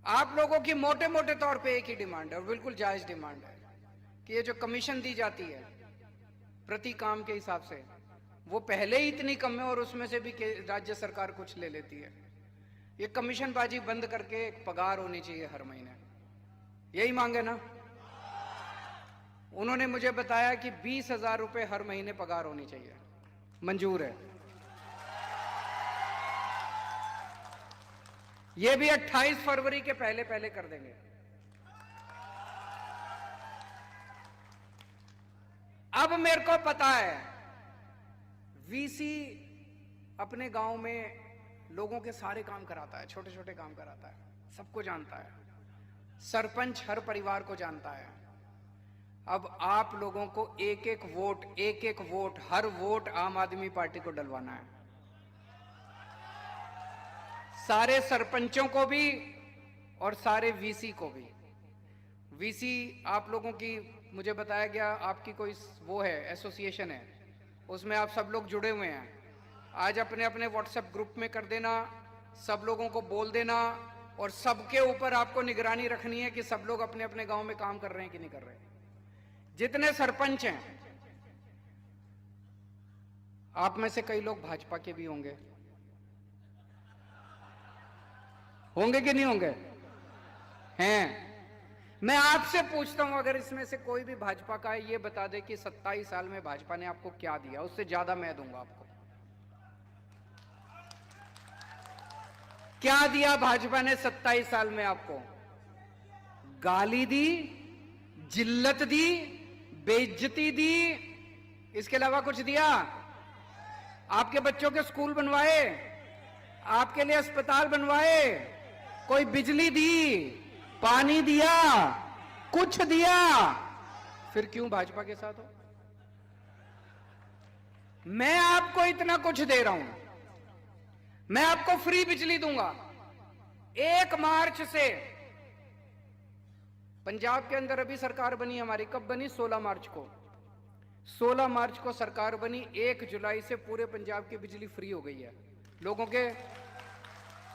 आप लोगों की मोटे मोटे तौर पे एक ही डिमांड है और बिल्कुल जायज डिमांड है कि ये जो कमीशन दी जाती है प्रति काम के हिसाब से, वो पहले ही इतनी कम है और उसमें से भी राज्य सरकार कुछ ले लेती है। ये कमीशनबाजी बंद करके एक पगार होनी चाहिए हर महीने, यही मांगे ना। उन्होंने मुझे बताया कि 20,000 रुपए हर महीने पगार होनी चाहिए, मंजूर है। ये भी 28 फरवरी के पहले पहले कर देंगे। अब मेरे को पता है वीसी अपने गांव में लोगों के सारे काम कराता है, छोटे छोटे काम कराता है, सबको जानता है। सरपंच हर परिवार को जानता है। अब आप लोगों को एक एक वोट, हर वोट आम आदमी पार्टी को डलवाना है, सारे सरपंचों को भी और सारे वीसी को भी। वीसी आप लोगों की, मुझे बताया गया आपकी कोई वो है, एसोसिएशन है, उसमें आप सब लोग जुड़े हुए हैं। आज अपने अपने व्हाट्सएप ग्रुप में कर देना, सब लोगों को बोल देना और सबके ऊपर आपको निगरानी रखनी है कि सब लोग अपने अपने गांव में काम कर रहे हैं कि नहीं कर रहे। जितने सरपंच हैं, आप में से कई लोग भाजपा के भी होंगे कि नहीं होंगे? हैं। मैं आपसे पूछता हूं, अगर इसमें से कोई भी भाजपा का है, ये बता दे कि 27 साल में भाजपा ने आपको क्या दिया, उससे ज्यादा मैं दूंगा आपको। क्या दिया भाजपा ने 27 साल में आपको? गाली दी, जिल्लत दी, बेइज्जती दी, इसके अलावा कुछ दिया? आपके बच्चों के स्कूल बनवाए, आपके लिए अस्पताल बनवाए, कोई बिजली दी, पानी दिया, कुछ दिया? फिर क्यों भाजपा के साथ हो? मैं आपको इतना कुछ दे रहा हूं, मैं आपको फ्री बिजली दूंगा। 1 मार्च से पंजाब के अंदर अभी सरकार बनी हमारी, कब बनी? 16 मार्च को। 16 मार्च को सरकार बनी, 1 जुलाई से पूरे पंजाब की बिजली फ्री हो गई है।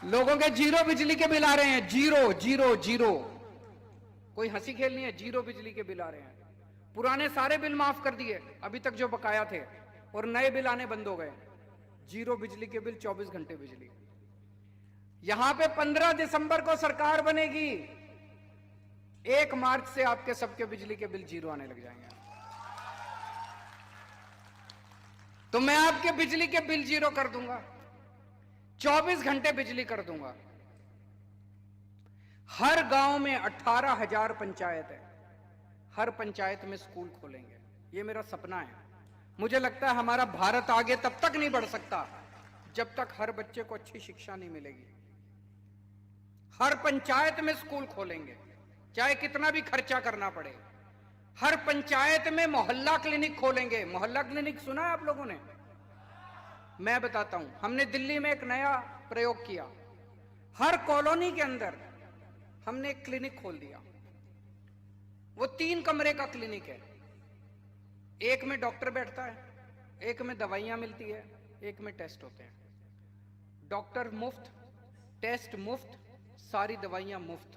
लोगों के जीरो बिजली के बिल आ रहे हैं, जीरो जीरो जीरो। कोई हंसी खेल नहीं है, जीरो बिजली के बिल आ रहे हैं। पुराने सारे बिल माफ कर दिए अभी तक जो बकाया थे, और नए बिल आने बंद हो गए। जीरो बिजली के बिल, 24 घंटे बिजली। यहां पे 15 दिसंबर को सरकार बनेगी, 1 मार्च से आपके सबके बिजली के बिल जीरो आने लग जाएंगे। तो मैं आपके बिजली के बिल जीरो कर दूंगा, 24 घंटे बिजली कर दूंगा। हर गांव में 18,000 पंचायत है, हर पंचायत में स्कूल खोलेंगे। यह मेरा सपना है। मुझे लगता है हमारा भारत आगे तब तक नहीं बढ़ सकता जब तक हर बच्चे को अच्छी शिक्षा नहीं मिलेगी। हर पंचायत में स्कूल खोलेंगे, चाहे कितना भी खर्चा करना पड़े। हर पंचायत में मोहल्ला क्लिनिक खोलेंगे। मोहल्ला क्लिनिक सुना है आप लोगों ने? मैं बताता हूं, हमने दिल्ली में एक नया प्रयोग किया। हर कॉलोनी के अंदर हमने एक क्लिनिक खोल दिया। वो 3 कमरे का क्लिनिक है। एक में डॉक्टर बैठता है, एक में दवाइयां मिलती है, एक में टेस्ट होते हैं। डॉक्टर मुफ्त, टेस्ट मुफ्त, सारी दवाइयां मुफ्त।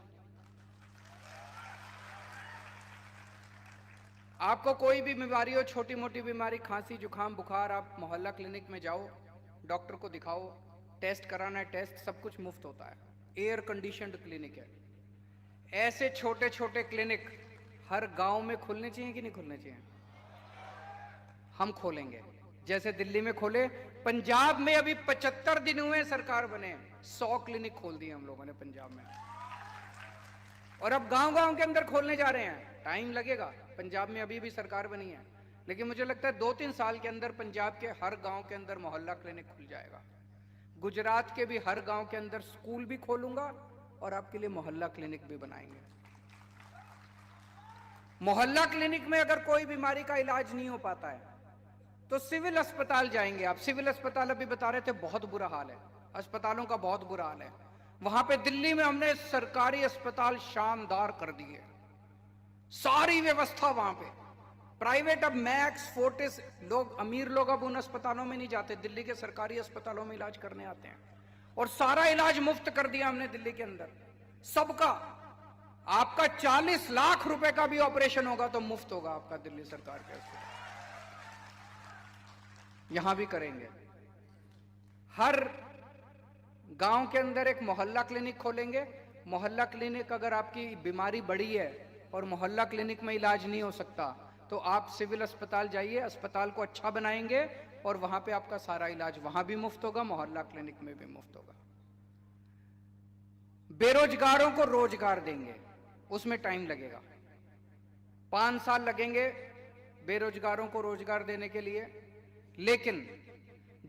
आपको कोई भी बीमारी हो, छोटी मोटी बीमारी, खांसी जुकाम बुखार, आप मोहल्ला क्लिनिक में जाओ, डॉक्टर को दिखाओ, टेस्ट कराना है, टेस्ट सब कुछ मुफ्त होता है। एयर कंडीशनड क्लिनिक है। ऐसे छोटे छोटे क्लिनिक हर गांव में खुलने चाहिए कि नहीं खुलने चाहिए? हम खोलेंगे, जैसे दिल्ली में खोले। पंजाब में अभी 75 दिन हुए सरकार बने, 100 क्लिनिक खोल दिए हम लोगों ने पंजाब में। और अब गांव गांव के अंदर खोलने जा रहे हैं। टाइम लगेगा, पंजाब में अभी भी सरकार बनी है, लेकिन मुझे लगता है 2-3 साल के अंदर पंजाब के हर गांव के अंदर मोहल्ला क्लिनिक खुल जाएगा। गुजरात के भी हर गांव के अंदर स्कूल भी खोलूंगा और आपके लिए मोहल्ला क्लिनिक भी बनाएंगे। मोहल्ला क्लिनिक में अगर कोई बीमारी का इलाज नहीं हो पाता है तो सिविल अस्पताल जाएंगे आप। सिविल अस्पताल अभी बता रहे थे बहुत बुरा हाल है, अस्पतालों का बहुत बुरा हाल है। वहां पे दिल्ली में हमने सरकारी अस्पताल शानदार कर दिए, सारी व्यवस्था वहां पे। प्राइवेट अब मैक्स, फोर्टिस, लोग अमीर लोग अब उन अस्पतालों में नहीं जाते, दिल्ली के सरकारी अस्पतालों में इलाज करने आते हैं। और सारा इलाज मुफ्त कर दिया हमने दिल्ली के अंदर। सबका। आपका 40 लाख रुपए का भी ऑपरेशन होगा तो मुफ्त होगा आपका दिल्ली सरकार के अस्पताल। यहां भी करेंगे। हर गांव के अंदर एक मोहल्ला क्लिनिक खोलेंगे। मोहल्ला क्लिनिक, अगर आपकी बीमारी बड़ी है और मोहल्ला क्लिनिक में इलाज नहीं हो सकता तो आप सिविल अस्पताल जाइए, अस्पताल को अच्छा बनाएंगे और वहां पे आपका सारा इलाज वहां भी मुफ्त होगा, मोहल्ला क्लिनिक में भी मुफ्त होगा। बेरोजगारों को रोजगार देंगे, उसमें टाइम लगेगा, 5 साल लगेंगे बेरोजगारों को रोजगार देने के लिए। लेकिन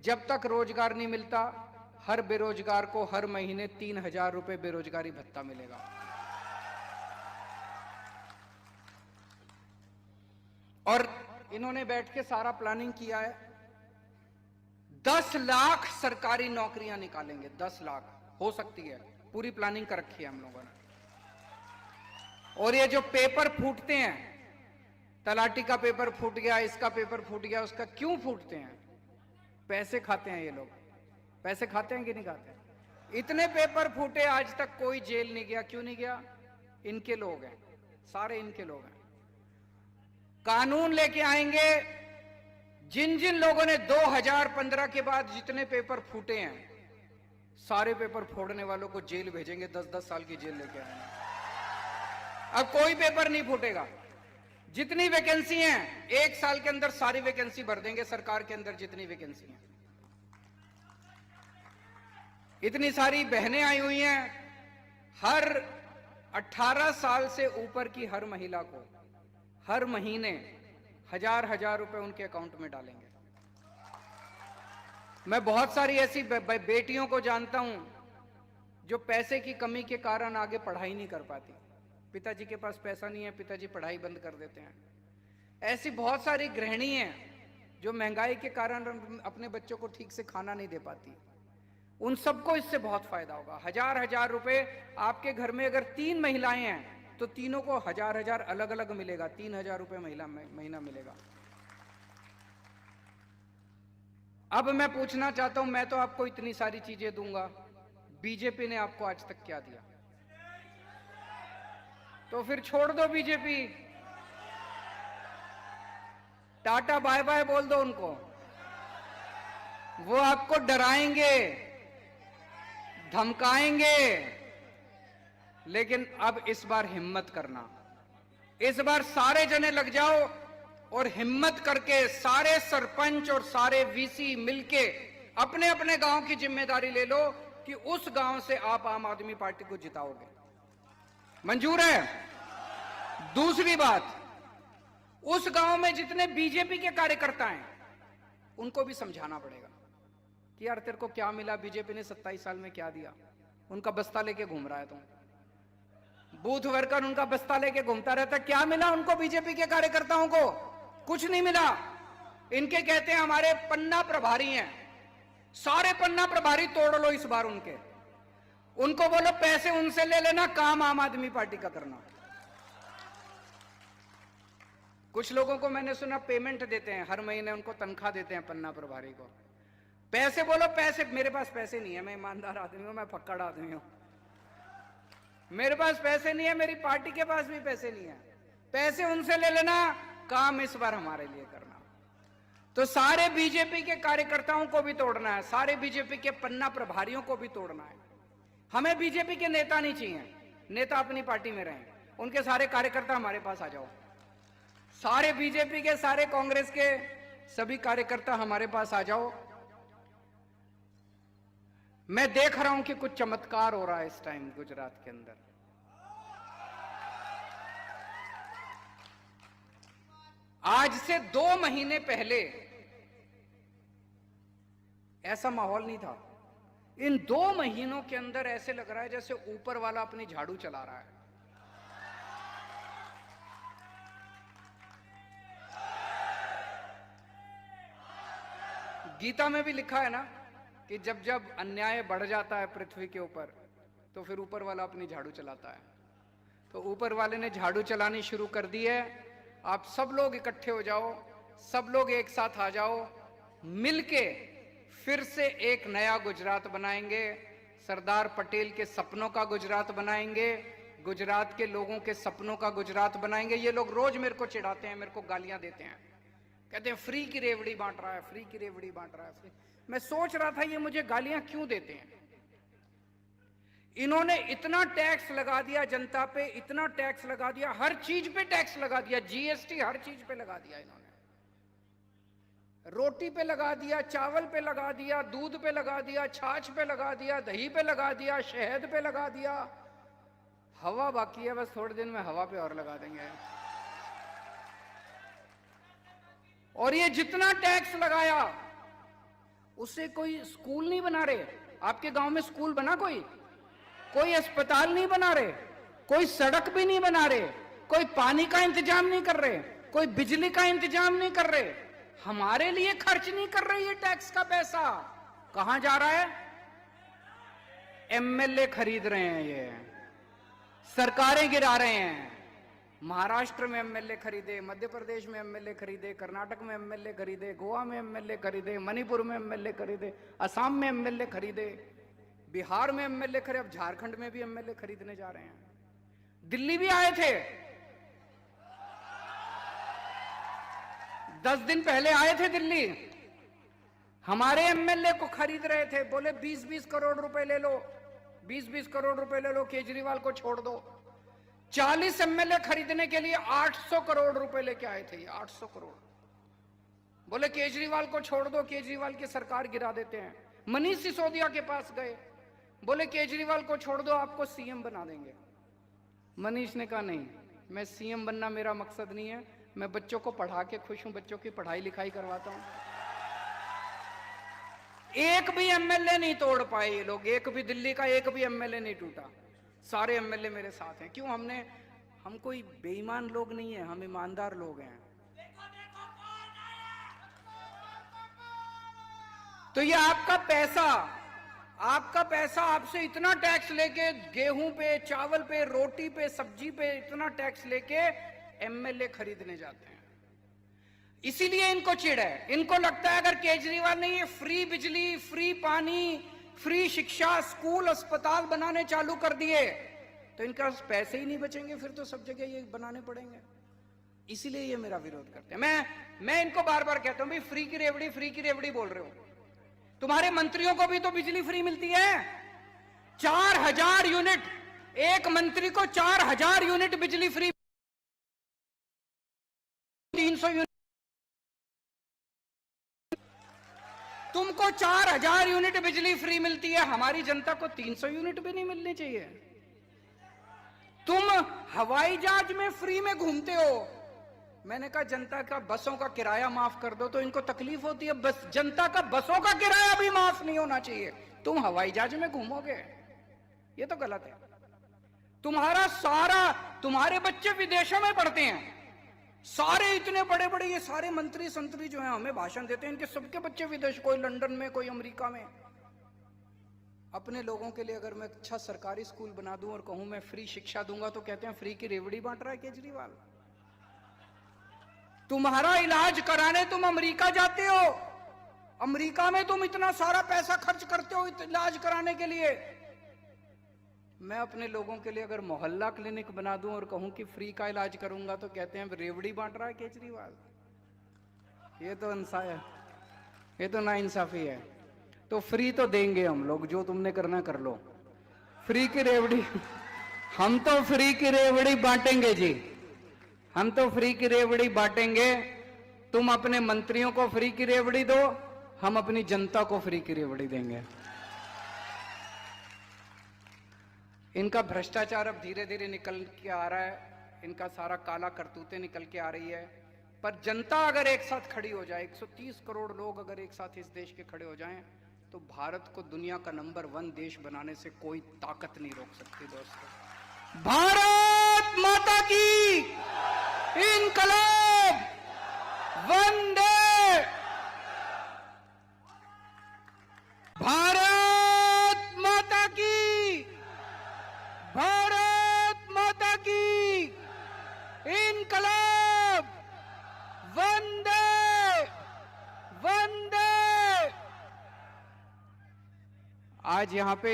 जब तक रोजगार नहीं मिलता, हर बेरोजगार को हर महीने 3,000 रुपए बेरोजगारी भत्ता मिलेगा। और इन्होंने बैठ के सारा प्लानिंग किया है। 10 लाख सरकारी नौकरियां निकालेंगे, 10 लाख हो सकती है, पूरी प्लानिंग कर रखी है हम लोगों ने। और ये जो पेपर फूटते हैं, तलाटी का पेपर फूट गया, इसका पेपर फूट गया, उसका क्यों फूटते हैं? पैसे खाते हैं ये लोग। पैसे खाते हैं कि नहीं खाते? इतने पेपर फूटे, आज तक कोई जेल नहीं गया। क्यों नहीं गया? इनके लोग हैं, सारे इनके लोग हैं। कानून लेके आएंगे। जिन जिन लोगों ने 2015 के बाद जितने पेपर फूटे हैं, सारे पेपर फोड़ने वालों को जेल भेजेंगे, 10-10 साल की जेल लेके आएंगे। अब कोई पेपर नहीं फूटेगा। जितनी वैकेंसी हैं, 1 साल के अंदर सारी वैकेंसी भर देंगे सरकार के अंदर, जितनी वैकेंसी हैं। इतनी सारी बहनें आई हुई हैं। हर 18 साल से ऊपर की हर महिला को हर महीने 1,000 रुपए उनके अकाउंट में डालेंगे। मैं बहुत सारी ऐसी बेटियों को जानता हूं जो पैसे की कमी के कारण आगे पढ़ाई नहीं कर पाती। पिताजी के पास पैसा नहीं है, पिताजी पढ़ाई बंद कर देते हैं। ऐसी बहुत सारी गृहिणी हैं जो महंगाई के कारण अपने बच्चों को ठीक से खाना नहीं दे पाती। उन सबको इससे बहुत फायदा होगा। 1,000 रुपए आपके घर में अगर 3 महिलाएं हैं तो तीनों को 1,000 अलग अलग मिलेगा, 3,000 रुपए महीना मिलेगा। अब मैं पूछना चाहता हूं, मैं तो आपको इतनी सारी चीजें दूंगा, बीजेपी ने आपको आज तक क्या दिया? तो फिर छोड़ दो बीजेपी, टाटा बाय बाय बोल दो उनको। वो आपको डराएंगे, धमकाएंगे, लेकिन अब इस बार हिम्मत करना। इस बार सारे जने लग जाओ और हिम्मत करके सारे सरपंच और सारे वीसी मिलके अपने अपने गांव की जिम्मेदारी ले लो कि उस गांव से आप आम आदमी पार्टी को जिताओगे। मंजूर है? दूसरी बात, उस गांव में जितने बीजेपी के कार्यकर्ता हैं उनको भी समझाना पड़ेगा कि यार तेरे को क्या मिला, बीजेपी ने 27 साल में क्या दिया। उनका बस्ता लेके घूम रहा है तुम, बूथ वर्कर उनका बस्ता लेके घूमता रहता। क्या मिला उनको? बीजेपी के कार्यकर्ताओं को कुछ नहीं मिला। इनके कहते हैं हमारे पन्ना प्रभारी हैं, सारे पन्ना प्रभारी तोड़ लो इस बार उनके। उनको बोलो पैसे उनसे ले लेना, काम आम आदमी पार्टी का करना। कुछ लोगों को मैंने सुना पेमेंट देते हैं, हर महीने उनको तनख्वाह देते हैं पन्ना प्रभारी को। पैसे बोलो पैसे। मेरे पास पैसे नहीं है, मैं ईमानदार आदमी हूं, मैं फक्कड़ आदमी हूं। मेरे पास पैसे नहीं है, मेरी पार्टी के पास भी पैसे नहीं है। पैसे उनसे ले लेना, काम इस बार हमारे लिए करना। तो सारे बीजेपी के कार्यकर्ताओं को भी तोड़ना है, सारे बीजेपी के पन्ना प्रभारियों को भी तोड़ना है। हमें बीजेपी के नेता नहीं चाहिए, नेता अपनी पार्टी में रहें। उनके सारे कार्यकर्ता हमारे पास आ जाओ। सारे बीजेपी के, सारे कांग्रेस के सभी कार्यकर्ता हमारे पास आ जाओ। मैं देख रहा हूं कि कुछ चमत्कार हो रहा है इस टाइम गुजरात के अंदर। आज से 2 महीने पहले ऐसा माहौल नहीं था। इन 2 महीनों के अंदर ऐसे लग रहा है जैसे ऊपर वाला अपनी झाड़ू चला रहा है। गीता में भी लिखा है ना कि जब जब अन्याय बढ़ जाता है पृथ्वी के ऊपर तो फिर ऊपर वाला अपनी झाड़ू चलाता है। तो ऊपर वाले ने झाड़ू चलानी शुरू कर दी है। आप सब लोग इकट्ठे हो जाओ, सब लोग एक साथ आ जाओ, मिलके फिर से एक नया गुजरात बनाएंगे। सरदार पटेल के सपनों का गुजरात बनाएंगे, गुजरात के लोगों के सपनों का गुजरात बनाएंगे। ये लोग रोज मेरे को चिढ़ाते हैं, मेरे को गालियां देते हैं, कहते हैं फ्री की रेवड़ी बांट रहा है, फ्री की रेवड़ी बांट रहा है। मैं सोच रहा था ये मुझे गालियां क्यों देते हैं। इन्होंने इतना टैक्स लगा दिया जनता पे, इतना टैक्स लगा दिया, हर चीज पे टैक्स लगा दिया, जीएसटी हर चीज पे लगा दिया इन्होंने। रोटी पे लगा दिया, चावल पे लगा दिया, दूध पे लगा दिया, छाछ पे लगा दिया, दही पे लगा दिया, शहद पे लगा दिया। हवा बाकी है, बस थोड़े दिन में हवा पे और लगा देंगे। और ये जितना टैक्स लगाया उससे कोई स्कूल नहीं बना रहे। आपके गांव में स्कूल बना? कोई अस्पताल नहीं बना रहे, कोई सड़क भी नहीं बना रहे, कोई पानी का इंतजाम नहीं कर रहे, कोई बिजली का इंतजाम नहीं कर रहे, हमारे लिए खर्च नहीं कर रहे। ये टैक्स का पैसा कहां जा रहा है? एमएलए खरीद रहे हैं, ये सरकारें गिरा रहे हैं। महाराष्ट्र में एमएलए खरीदे, मध्य प्रदेश में एमएलए खरीदे, कर्नाटक में एमएलए खरीदे, गोवा में एमएलए खरीदे, मणिपुर में एमएलए खरीदे, असम में एमएलए खरीदे, बिहार में एमएलए खरीदे, अब झारखंड में भी एमएलए खरीदने जा रहे हैं। दिल्ली भी आए थे, 10 दिन पहले आए थे दिल्ली, हमारे एमएलए को खरीद रहे थे। बोले 20-20 करोड़ रुपए ले लो, 20-20 करोड़ रुपए ले लो, केजरीवाल को छोड़ दो। 40 एमएलए खरीदने के लिए 800 करोड़ रुपए लेके आए थे, 800 करोड़। बोले केजरीवाल को छोड़ दो, केजरीवाल की सरकार गिरा देते हैं। मनीष सिसोदिया के पास गए, बोले केजरीवाल को छोड़ दो, आपको सीएम बना देंगे। मनीष ने कहा नहीं, मैं सीएम बनना मेरा मकसद नहीं है, मैं बच्चों को पढ़ा के खुश हूं, बच्चों की पढ़ाई लिखाई करवाता हूं। एक भी एमएलए नहीं तोड़ पाए ये लोग, एक भी दिल्ली का एक भी एमएलए नहीं टूटा। सारे एमएलए मेरे साथ हैं। क्यों? हम कोई बेईमान लोग नहीं है, हम ईमानदार लोग हैं। तो ये आपका पैसा आपसे इतना टैक्स लेके, गेहूं पे, चावल पे, रोटी पे, सब्जी पे इतना टैक्स लेके एमएलए खरीदने जाते हैं। इसीलिए इनको चिढ़ है। इनको लगता है अगर केजरीवाल ने ये फ्री बिजली, फ्री पानी, फ्री शिक्षा, स्कूल, अस्पताल बनाने चालू कर दिए तो इनके पास पैसे ही नहीं बचेंगे, फिर तो सब जगह ये बनाने पड़ेंगे। इसीलिए ये मेरा विरोध करते हैं। मैं इनको बार बार कहता हूं, भाई फ्री की रेवड़ी बोल रहे हो, तुम्हारे मंत्रियों को भी तो बिजली फ्री मिलती है। 4000 यूनिट, एक मंत्री को 4000 यूनिट बिजली फ्री, 300 यूनिट। तुमको 4000 यूनिट बिजली फ्री मिलती है, हमारी जनता को 300 यूनिट भी नहीं मिलनी चाहिए। तुम हवाई जहाज में फ्री में घूमते हो। मैंने कहा जनता का बसों का किराया माफ कर दो, तो इनको तकलीफ होती है। बस जनता का बसों का किराया भी माफ नहीं होना चाहिए, तुम हवाई जहाज में घूमोगे, ये तो गलत है। तुम्हारे बच्चे विदेशों में पढ़ते हैं, सारे इतने बड़े बड़े ये सारे मंत्री संतरी जो हैं हमें भाषण देते हैं, इनके सबके बच्चे विदेश, कोई लंदन में, कोई अमेरिका में। अपने लोगों के लिए अगर मैं अच्छा सरकारी स्कूल बना दूं और कहूं मैं फ्री शिक्षा दूंगा तो कहते हैं फ्री की रेवड़ी बांट रहा है केजरीवाल। तुम्हारा इलाज कराने तुम अमेरिका जाते हो, अमेरिका में तुम इतना सारा पैसा खर्च करते हो इलाज कराने के लिए। मैं अपने लोगों के लिए अगर मोहल्ला क्लिनिक बना दूं और कहूं कि फ्री का इलाज करूंगा तो कहते हैं रेवड़ी बांट रहा है केजरीवाल। ये तो नाइंसाफी है। तो फ्री तो देंगे हम लोग, जो तुमने करना कर लो। फ्री की रेवड़ी हम तो फ्री की रेवड़ी बांटेंगे जी, हम तो फ्री की रेवड़ी बांटेंगे। तुम अपने मंत्रियों को फ्री की रेवड़ी दो, हम अपनी जनता को फ्री की रेवड़ी देंगे। इनका भ्रष्टाचार अब धीरे धीरे निकल के आ रहा है, इनका सारा काला करतूतें निकल के आ रही है। पर जनता अगर एक साथ खड़ी हो जाए, 130 करोड़ लोग अगर एक साथ इस देश के खड़े हो जाएं, तो भारत को दुनिया का नंबर 1 देश बनाने से कोई ताकत नहीं रोक सकती। दोस्तों, भारत माता की इनकलाब, वंदे भारत माता की, भारत माता की इनकलाब, वंदे वंदे। आज यहां पे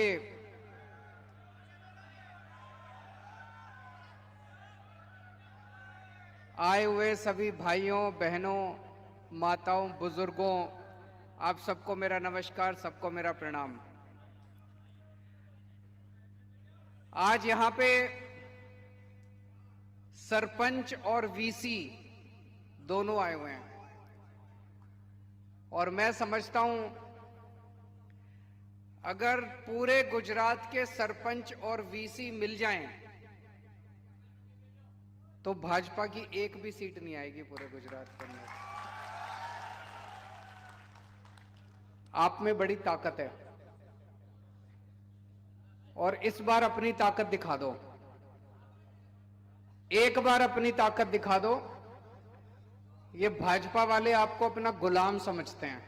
आए हुए सभी भाइयों बहनों, माताओं, बुजुर्गों, आप सबको मेरा नमस्कार, सबको मेरा प्रणाम। आज यहां पे सरपंच और वीसी दोनों आए हुए हैं और मैं समझता हूं अगर पूरे गुजरात के सरपंच और वीसी मिल जाएं तो भाजपा की एक भी सीट नहीं आएगी पूरे गुजरात के अंदर। आप में बड़ी ताकत है और इस बार अपनी ताकत दिखा दो। एक बार अपनी ताकत दिखा दो। ये भाजपा वाले आपको अपना गुलाम समझते हैं।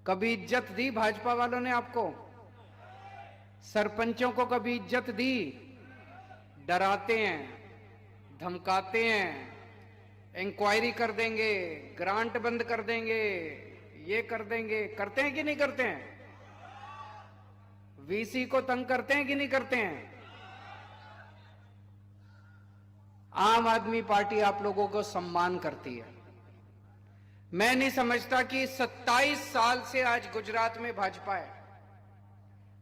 कभी इज्जत दी भाजपा वालों ने आपको? सरपंचों को कभी इज्जत दी? डराते हैं, धमकाते हैं, इंक्वायरी कर देंगे, ग्रांट बंद कर देंगे, ये कर देंगे। करते हैं कि नहीं करते हैं? वीसी को तंग करते हैं कि नहीं करते हैं? आम आदमी पार्टी आप लोगों को सम्मान करती है। मैं नहीं समझता कि 27 साल से आज गुजरात में भाजपा है।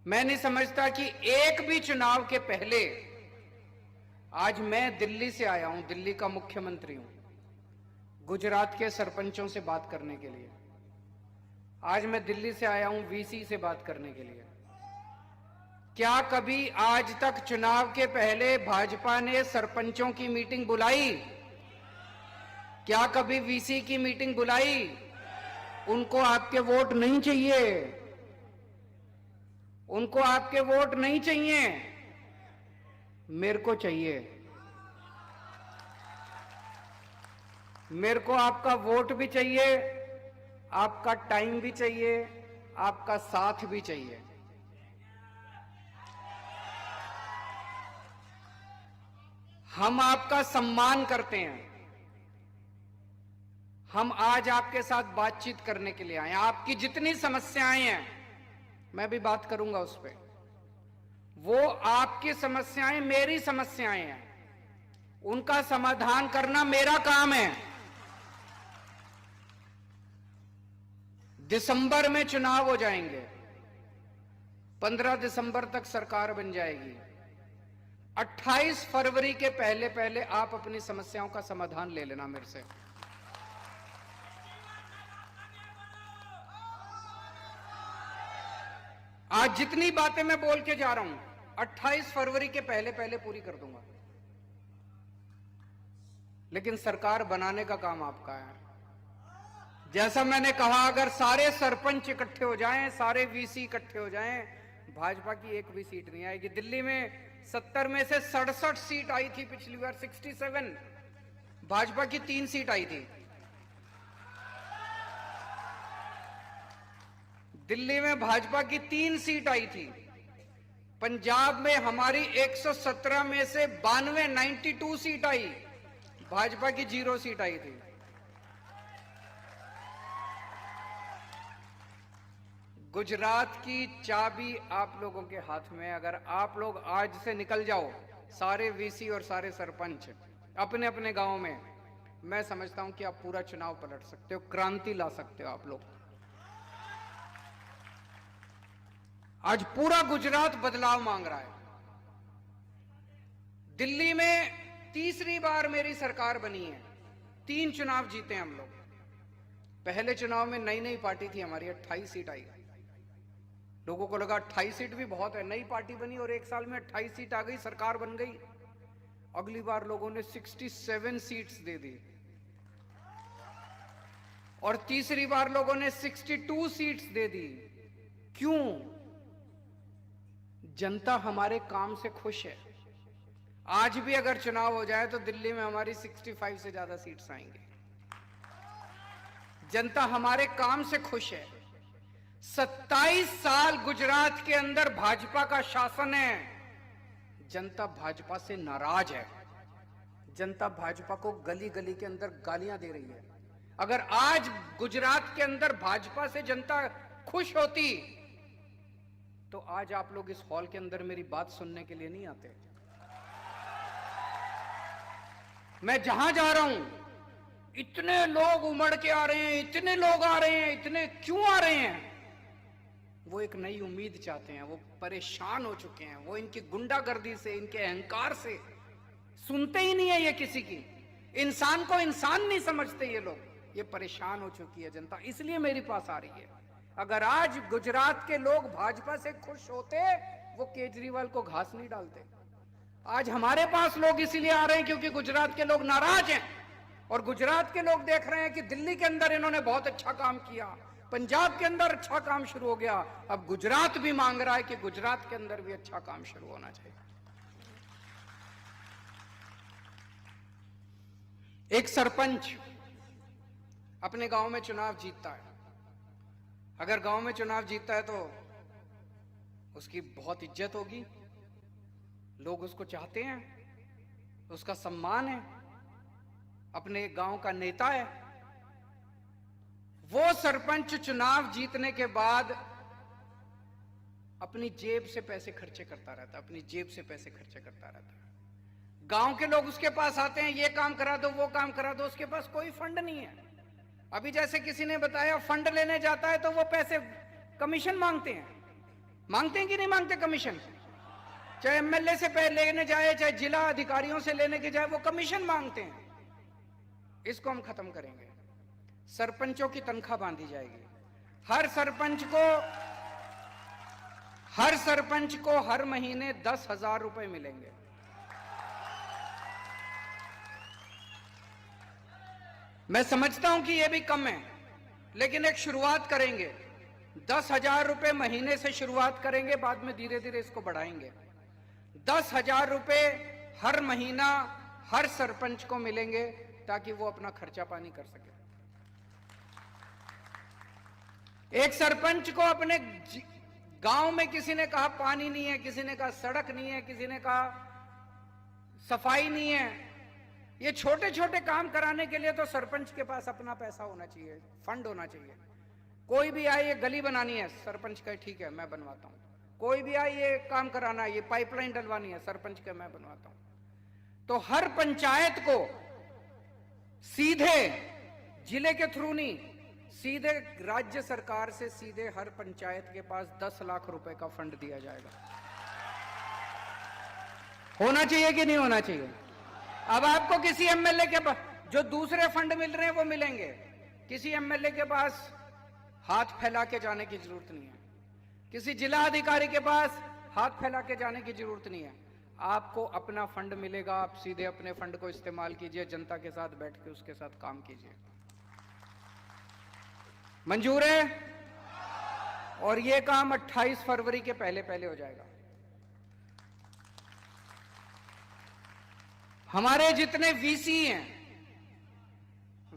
मैं नहीं समझता कि एक भी चुनाव के पहले, आज मैं दिल्ली से आया हूं, दिल्ली का मुख्यमंत्री हूं, गुजरात के सरपंचों से बात करने के लिए। आज मैं दिल्ली से आया हूं वीसी से बात करने के लिए। क्या कभी आज तक चुनाव के पहले भाजपा ने सरपंचों की मीटिंग बुलाई? क्या कभी वीसी की मीटिंग बुलाई? उनको आपके वोट नहीं चाहिए, उनको आपके वोट नहीं चाहिए, मेरे को चाहिए। मेरे को आपका वोट भी चाहिए, आपका टाइम भी चाहिए, आपका साथ भी चाहिए। हम आपका सम्मान करते हैं। हम आज आपके साथ बातचीत करने के लिए आए हैं। आपकी जितनी समस्याएं हैं, मैं भी बात करूंगा उस पर। वो आपकी समस्याएं मेरी समस्याएं हैं, उनका समाधान करना मेरा काम है। दिसंबर में चुनाव हो जाएंगे, 15 दिसंबर तक सरकार बन जाएगी। 28 फरवरी के पहले पहले आप अपनी समस्याओं का समाधान ले लेना मेरे से। आज जितनी बातें मैं बोल के जा रहा हूं, 28 फरवरी के पहले पहले पूरी कर दूंगा। लेकिन सरकार बनाने का काम आपका है। जैसा मैंने कहा, अगर सारे सरपंच इकट्ठे हो जाएं, सारे वीसी इकट्ठे हो जाएं, भाजपा की एक भी सीट नहीं आएगी। दिल्ली में 70 में से 67 सीट आई थी पिछली बार, 67। भाजपा की 3 सीट आई थी। दिल्ली में भाजपा की 3 सीट आई थी। पंजाब में हमारी 117 में से 92 सीट आई, भाजपा की 0 सीट आई थी। गुजरात की चाबी आप लोगों के हाथ में। अगर आप लोग आज से निकल जाओ, सारे वीसी और सारे सरपंच अपने अपने गांव में, मैं समझता हूं कि आप पूरा चुनाव पलट सकते हो, क्रांति ला सकते हो आप लोग। आज पूरा गुजरात बदलाव मांग रहा है। दिल्ली में तीसरी बार मेरी सरकार बनी है, 3 चुनाव जीते हम लोग। पहले चुनाव में नई नई पार्टी थी हमारी, 28 सीट आई। लोगों को लगा 28 सीट भी बहुत है, नई पार्टी बनी और 1 साल में 28 सीट आ गई, सरकार बन गई। अगली बार लोगों ने 67 सीट्स दे दी और तीसरी बार लोगों ने 62 सीट्स दे दी। क्यों? जनता हमारे काम से खुश है। आज भी अगर चुनाव हो जाए तो दिल्ली में हमारी 65 से ज्यादा सीट्स आएंगी। जनता हमारे काम से खुश है। 27 साल गुजरात के अंदर भाजपा का शासन है। जनता भाजपा से नाराज है। जनता भाजपा को गली गली के अंदर गालियां दे रही है। अगर आज गुजरात के अंदर भाजपा से जनता खुश होती तो आज आप लोग इस हॉल के अंदर मेरी बात सुनने के लिए नहीं आते। मैं जहां जा रहा हूं इतने लोग उमड़ के आ रहे हैं, इतने लोग आ रहे हैं, इतने क्यों आ रहे हैं? वो एक नई उम्मीद चाहते हैं, वो परेशान हो चुके हैं, वो इनकी गुंडागर्दी से, इनके अहंकार से सुनते ही नहीं है ये किसी की। इंसान को इंसान नहीं समझते ये लोग। ये परेशान हो चुकी है जनता, इसलिए मेरे पास आ रही है। अगर आज गुजरात के लोग भाजपा से खुश होते, वो केजरीवाल को घास नहीं डालते। आज हमारे पास लोग इसीलिए आ रहे हैं क्योंकि गुजरात के लोग नाराज हैं, और गुजरात के लोग देख रहे हैं कि दिल्ली के अंदर इन्होंने बहुत अच्छा काम किया, पंजाब के अंदर अच्छा काम शुरू हो गया, अब गुजरात भी मांग रहा है कि गुजरात के अंदर भी अच्छा काम शुरू होना चाहिए। एक सरपंच अपने गांव में चुनाव जीतता है। अगर गांव में चुनाव जीतता है तो उसकी बहुत इज्जत होगी, लोग उसको चाहते हैं, उसका सम्मान है, अपने गांव का नेता है। वो सरपंच चुनाव जीतने के बाद अपनी जेब से पैसे खर्चे करता रहता है, अपनी जेब से पैसे खर्चे करता रहता है। गांव के लोग उसके पास आते हैं, ये काम करा दो, वो काम करा दो, उसके पास कोई फंड नहीं है। अभी जैसे किसी ने बताया, फंड लेने जाता है तो वो पैसे कमीशन मांगते हैं। मांगते हैं कि नहीं मांगते कमीशन? चाहे एमएलए से पैसे लेने जाए, चाहे जिला अधिकारियों से लेने के जाए, वो कमीशन मांगते हैं। इसको हम खत्म करेंगे। सरपंचों की तनख्वाह बांधी जाएगी। हर सरपंच को हर महीने 10,000 रुपए मिलेंगे। मैं समझता हूं कि यह भी कम है, लेकिन एक शुरुआत करेंगे। 10,000 रुपए महीने से शुरुआत करेंगे, बाद में धीरे धीरे इसको बढ़ाएंगे। 10,000 रुपए हर महीना हर सरपंच को मिलेंगे ताकि वो अपना खर्चा पानी कर सके। एक सरपंच को अपने गांव में किसी ने कहा पानी नहीं है, किसी ने कहा सड़क नहीं है, किसी ने कहा सफाई नहीं है, ये छोटे छोटे काम कराने के लिए तो सरपंच के पास अपना पैसा होना चाहिए, फंड होना चाहिए। कोई भी आए, ये गली बनानी है, सरपंच का ठीक है मैं बनवाता हूं। कोई भी आए, ये काम कराना है, ये पाइपलाइन डलवानी है, सरपंच का मैं बनवाता हूं। तो हर पंचायत को सीधे जिले के थ्रू नहीं, सीधे राज्य सरकार से सीधे हर पंचायत के पास 10 लाख रुपए का फंड दिया जाएगा। होना चाहिए कि नहीं होना चाहिए? अब आपको किसी एमएलए के पास जो दूसरे फंड मिल रहे हैं वो मिलेंगे, किसी एमएलए के पास हाथ फैला के जाने की जरूरत नहीं है, किसी जिला अधिकारी के पास हाथ फैला के जाने की जरूरत नहीं है। आपको अपना फंड मिलेगा, आप सीधे अपने फंड को इस्तेमाल कीजिए, जनता के साथ बैठ के उसके साथ काम कीजिए। मंजूर है? और ये काम 28 फरवरी के पहले पहले हो जाएगा। हमारे जितने वीसी हैं,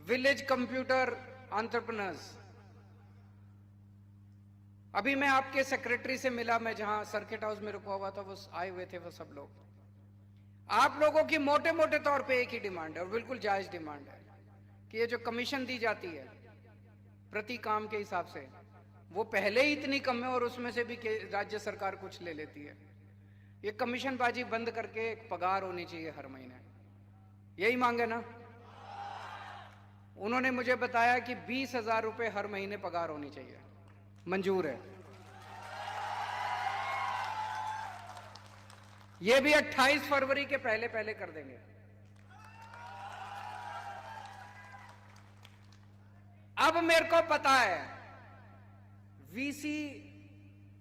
विलेज कंप्यूटर एंटरप्रेन्योर्स, अभी मैं आपके सेक्रेटरी से मिला, मैं जहां सर्किट हाउस में रुका हुआ था वो आए हुए थे वो सब लोग। आप लोगों की मोटे मोटे तौर पे एक ही डिमांड है और बिल्कुल जायज डिमांड है कि ये जो कमीशन दी जाती है प्रति काम के हिसाब से, वो पहले ही इतनी कम है और उसमें से भी राज्य सरकार कुछ ले लेती है। ये कमीशन बाजी बंद करके एक पगार होनी चाहिए हर महीने। यही मांगे ना? उन्होंने मुझे बताया कि 20,000 रुपए हर महीने पगार होनी चाहिए। मंजूर है? ये भी 28 फरवरी के पहले पहले कर देंगे। अब मेरे को पता है वीसी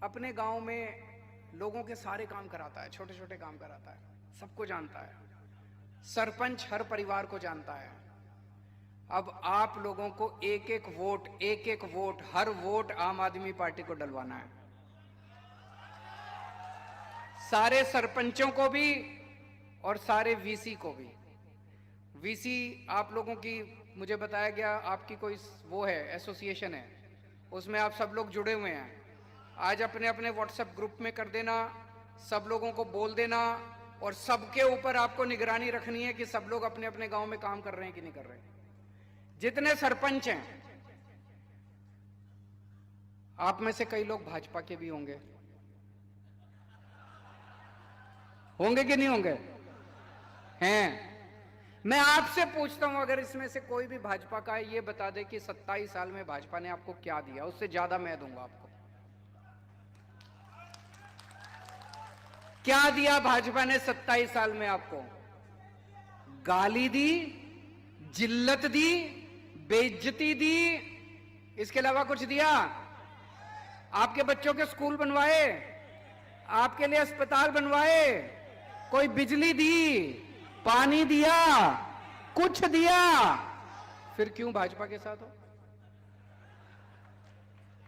अपने गांव में लोगों के सारे काम कराता है, छोटे छोटे काम कराता है, सबको जानता है। सरपंच हर परिवार को जानता है। अब आप लोगों को एक एक वोट, हर वोट आम आदमी पार्टी को डलवाना है। सारे सरपंचों को भी और सारे वीसी को भी। वीसी आप लोगों की, मुझे बताया गया आपकी कोई वो है, एसोसिएशन है, उसमें आप सब लोग जुड़े हुए हैं। आज अपने अपने व्हाट्सएप ग्रुप में कर देना, सब लोगों को बोल देना, और सबके ऊपर आपको निगरानी रखनी है कि सब लोग अपने अपने गांव में काम कर रहे हैं कि नहीं कर रहे हैं। जितने सरपंच हैं, आप में से कई लोग भाजपा के भी होंगे कि नहीं होंगे? हैं। मैं आपसे पूछता हूं, अगर इसमें से कोई भी भाजपा का है, ये बता दे कि 27 साल में भाजपा ने आपको क्या दिया, उससे ज्यादा मैं दूंगा आपको। क्या दिया भाजपा ने 27 साल में आपको? गाली दी, जिल्लत दी, बेइज्जती दी, इसके अलावा कुछ दिया? आपके बच्चों के स्कूल बनवाए, आपके लिए अस्पताल बनवाए, कोई बिजली दी, पानी दिया, कुछ दिया? फिर क्यों भाजपा के साथ हो?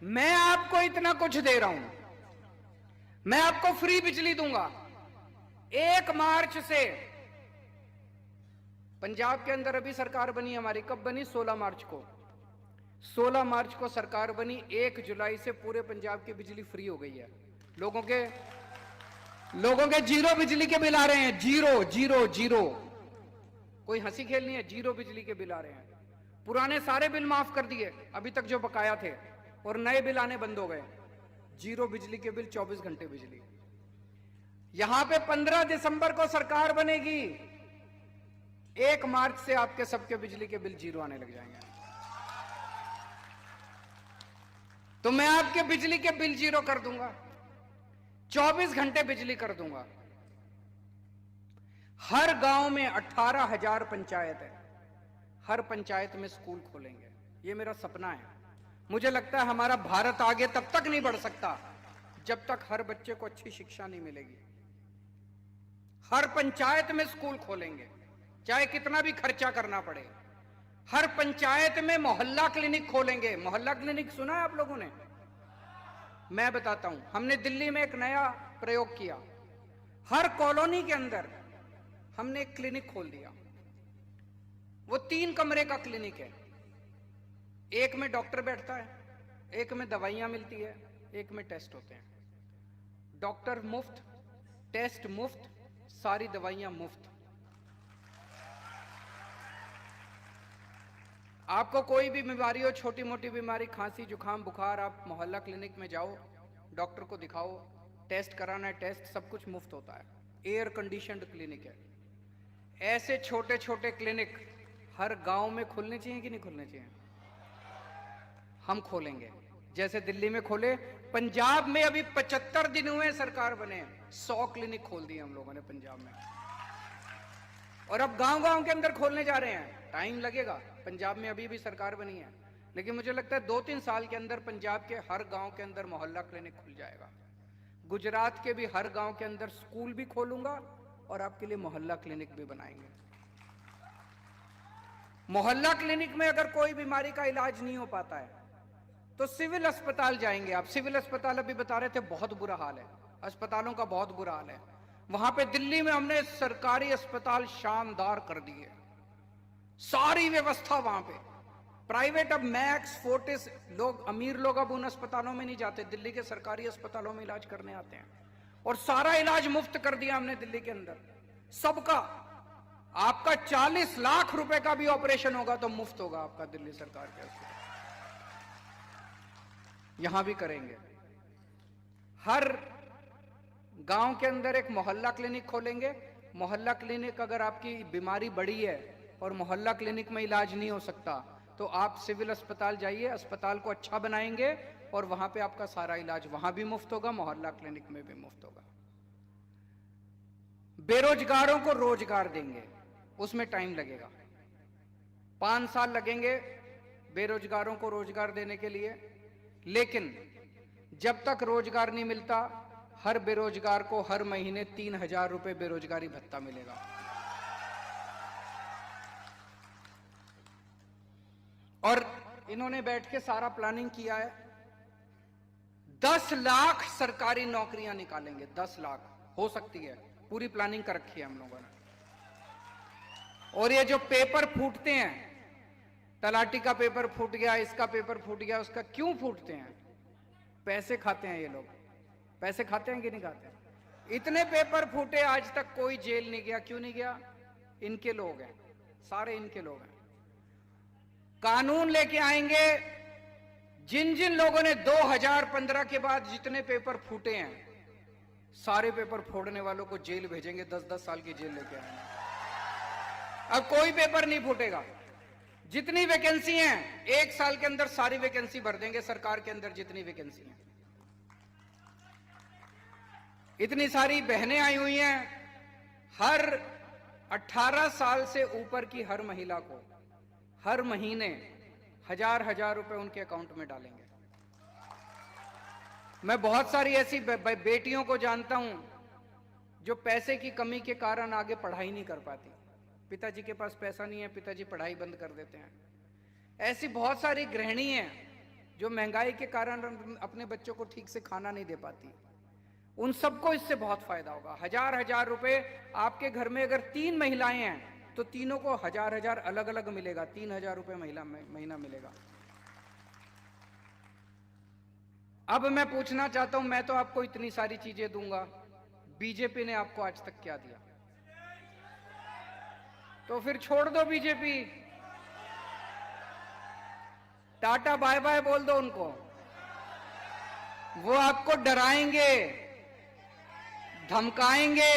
मैं आपको इतना कुछ दे रहा हूं, मैं आपको फ्री बिजली दूंगा। 1 मार्च से पंजाब के अंदर अभी सरकार बनी हमारी, कब बनी? 16 मार्च को। 16 मार्च को सरकार बनी, 1 जुलाई से पूरे पंजाब की बिजली फ्री हो गई है। लोगों के जीरो बिजली के बिल आ रहे हैं, जीरो जीरो जीरो। कोई हंसी खेल नहीं है, जीरो बिजली के बिल आ रहे हैं। पुराने सारे बिल माफ कर दिए अभी तक जो बकाया थे, और नए बिल आने बंद हो गए। जीरो बिजली के बिल, 24 घंटे बिजली। यहां पे 15 दिसंबर को सरकार बनेगी, 1 मार्च से आपके सबके बिजली के बिल जीरो आने लग जाएंगे। तो मैं आपके बिजली के बिल जीरो कर दूंगा, 24 घंटे बिजली कर दूंगा। हर गांव में 18,000 पंचायत है, हर पंचायत में स्कूल खोलेंगे। ये मेरा सपना है। मुझे लगता है हमारा भारत आगे तब तक नहीं बढ़ सकता जब तक हर बच्चे को अच्छी शिक्षा नहीं मिलेगी। हर पंचायत में स्कूल खोलेंगे, चाहे कितना भी खर्चा करना पड़े। हर पंचायत में मोहल्ला क्लिनिक खोलेंगे। मोहल्ला क्लिनिक सुना है आप लोगों ने? मैं बताता हूं, हमने दिल्ली में एक नया प्रयोग किया। हर कॉलोनी के अंदर हमने एक क्लिनिक खोल दिया। वो 3 कमरे का क्लिनिक है। एक में डॉक्टर बैठता है, एक में दवाइयां मिलती है, एक में टेस्ट होते हैं। डॉक्टर मुफ्त, टेस्ट मुफ्त, सारी दवाइयां मुफ्त। आपको कोई भी बीमारी हो, छोटी मोटी बीमारी, खांसी जुकाम बुखार, आप मोहल्ला क्लिनिक में जाओ, डॉक्टर को दिखाओ, टेस्ट कराना है, टेस्ट सब कुछ मुफ्त होता है। एयर कंडीशनड क्लिनिक है। ऐसे छोटे छोटे क्लिनिक हर गांव में खुलने चाहिए कि नहीं खुलने चाहिए? हम खोलेंगे, जैसे दिल्ली में खोले। पंजाब में अभी 75 दिन हुए सरकार बने, 100 क्लिनिक खोल दिए हम लोगों ने पंजाब में। और अब गांव गांव के अंदर खोलने जा रहे हैं। टाइम लगेगा, पंजाब में अभी भी सरकार बनी है, लेकिन मुझे लगता है 2-3 साल के अंदर पंजाब के हर गांव के अंदर मोहल्ला क्लिनिक खुल जाएगा। गुजरात के भी हर गांव के अंदर स्कूल भी खोलूंगा और आपके लिए मोहल्ला क्लिनिक भी बनाएंगे। मोहल्ला क्लिनिक में अगर कोई बीमारी का इलाज नहीं हो पाता है तो सिविल अस्पताल जाएंगे आप। सिविल अस्पताल अभी बता रहे थे बहुत बुरा हाल है, अस्पतालों का बहुत बुरा हाल है। वहां पे दिल्ली में हमने सरकारी अस्पताल शानदार कर दिए, सारी व्यवस्था वहां पे। प्राइवेट अब मैक्स, फोर्टिस, लोग अमीर लोग अब उन अस्पतालों में नहीं जाते, दिल्ली के सरकारी अस्पतालों में इलाज करने आते हैं। और सारा इलाज मुफ्त कर दिया हमने दिल्ली के अंदर, सबका। आपका 40 लाख रुपए का भी ऑपरेशन होगा तो मुफ्त होगा आपका दिल्ली सरकार के अस्पताल। यहां भी करेंगे। हर गांव के अंदर एक मोहल्ला क्लिनिक खोलेंगे। मोहल्ला क्लिनिक, अगर आपकी बीमारी बड़ी है और मोहल्ला क्लिनिक में इलाज नहीं हो सकता तो आप सिविल अस्पताल जाइए, अस्पताल को अच्छा बनाएंगे और वहां पे आपका सारा इलाज वहां भी मुफ्त होगा, मोहल्ला क्लिनिक में भी मुफ्त होगा। बेरोजगारों को रोजगार देंगे, उसमें टाइम लगेगा, 5 साल लगेंगे बेरोजगारों को रोजगार देने के लिए। लेकिन जब तक रोजगार नहीं मिलता, हर बेरोजगार को हर महीने 3,000 रुपए बेरोजगारी भत्ता मिलेगा। और इन्होंने बैठ के सारा प्लानिंग किया है। 10 लाख सरकारी नौकरियां निकालेंगे, 10 लाख हो सकती है, पूरी प्लानिंग कर रखी है हम लोगों ने। और ये जो पेपर फूटते हैं, तलाटी का पेपर फूट गया, इसका पेपर फूट गया, उसका क्यों फूटते हैं? पैसे खाते हैं ये लोग। पैसे खाते हैं कि नहीं खाते? इतने पेपर फूटे, आज तक कोई जेल नहीं गया। क्यों नहीं गया? इनके लोग हैं, सारे इनके लोग हैं। कानून लेके आएंगे। जिन जिन लोगों ने 2015 के बाद जितने पेपर फूटे हैं, सारे पेपर फोड़ने वालों को जेल भेजेंगे, 10-10 साल की जेल लेके आएंगे। अब कोई पेपर नहीं फूटेगा। जितनी वैकेंसी हैं 1 साल के अंदर सारी वैकेंसी भर देंगे सरकार के अंदर जितनी वैकेंसी हैं। इतनी सारी बहनें आई हुई हैं, हर 18 साल से ऊपर की हर महिला को हर महीने 1000 रुपए उनके अकाउंट में डालेंगे। मैं बहुत सारी ऐसी बेटियों को जानता हूं जो पैसे की कमी के कारण आगे पढ़ाई नहीं कर पाती। पिताजी के पास पैसा नहीं है, पिताजी पढ़ाई बंद कर देते हैं। ऐसी बहुत सारी गृहिणी हैं जो महंगाई के कारण अपने बच्चों को ठीक से खाना नहीं दे पाती। उन सबको इससे बहुत फायदा होगा। 1000 रुपए आपके घर में अगर 3 महिलाएं हैं तो तीनों को 1000 अलग अलग मिलेगा। 3000 रुपए महीना मिलेगा। अब मैं पूछना चाहता हूं, मैं तो आपको इतनी सारी चीजें दूंगा, बीजेपी ने आपको आज तक क्या दिया? तो फिर छोड़ दो बीजेपी, टाटा बाय बाय बोल दो उनको। वो आपको डराएंगे, धमकाएंगे,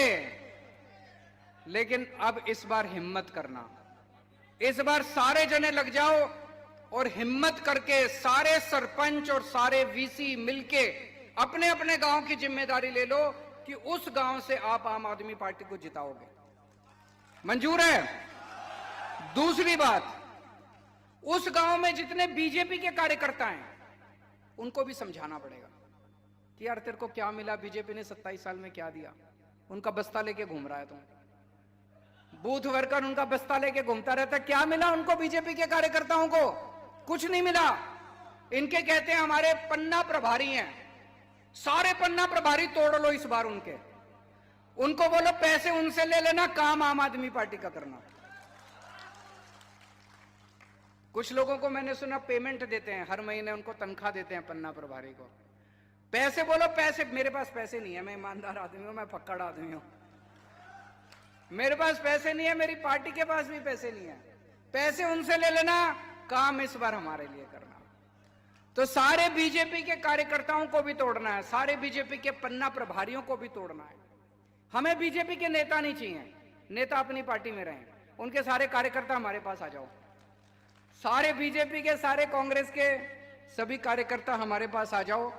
लेकिन अब इस बार हिम्मत करना। इस बार सारे जने लग जाओ और हिम्मत करके सारे सरपंच और सारे वीसी मिलके अपने अपने गांव की जिम्मेदारी ले लो कि उस गांव से आप आम आदमी पार्टी को जिताओगे। मंजूर है? दूसरी बात, उस गांव में जितने बीजेपी के कार्यकर्ता हैं उनको भी समझाना पड़ेगा कि यार तेरे को क्या मिला, बीजेपी ने 27 साल में क्या दिया। उनका बस्ता लेके घूम रहा है तुम, बूथ वर्कर उनका बस्ता लेके घूमता रहता है। क्या मिला उनको? बीजेपी के कार्यकर्ताओं को कुछ नहीं मिला। इनके कहते हैं हमारे पन्ना प्रभारी हैं, सारे पन्ना प्रभारी तोड़ लो इस बार उनके। उनको बोलो पैसे उनसे ले लेना, काम आम आदमी पार्टी का करना। कुछ लोगों को मैंने सुना पेमेंट देते हैं, हर महीने उनको तनख्वाह देते हैं पन्ना प्रभारी को। पैसे बोलो पैसे। मेरे पास पैसे नहीं है, मैं ईमानदार आदमी हूं, मैं फक्कड़ आदमी हूं। मेरे पास पैसे नहीं है, मेरी पार्टी के पास भी पैसे नहीं है। पैसे उनसे ले लेना, काम इस बार हमारे लिए करना। तो सारे बीजेपी के कार्यकर्ताओं को भी तोड़ना है, सारे बीजेपी के पन्ना प्रभारियों को भी तोड़ना है। हमें बीजेपी के नेता नहीं चाहिए, नेता अपनी पार्टी में रहें, उनके सारे कार्यकर्ता हमारे पास आ जाओ। सारे बीजेपी के, सारे कांग्रेस के सभी कार्यकर्ता हमारे पास आ जाओ।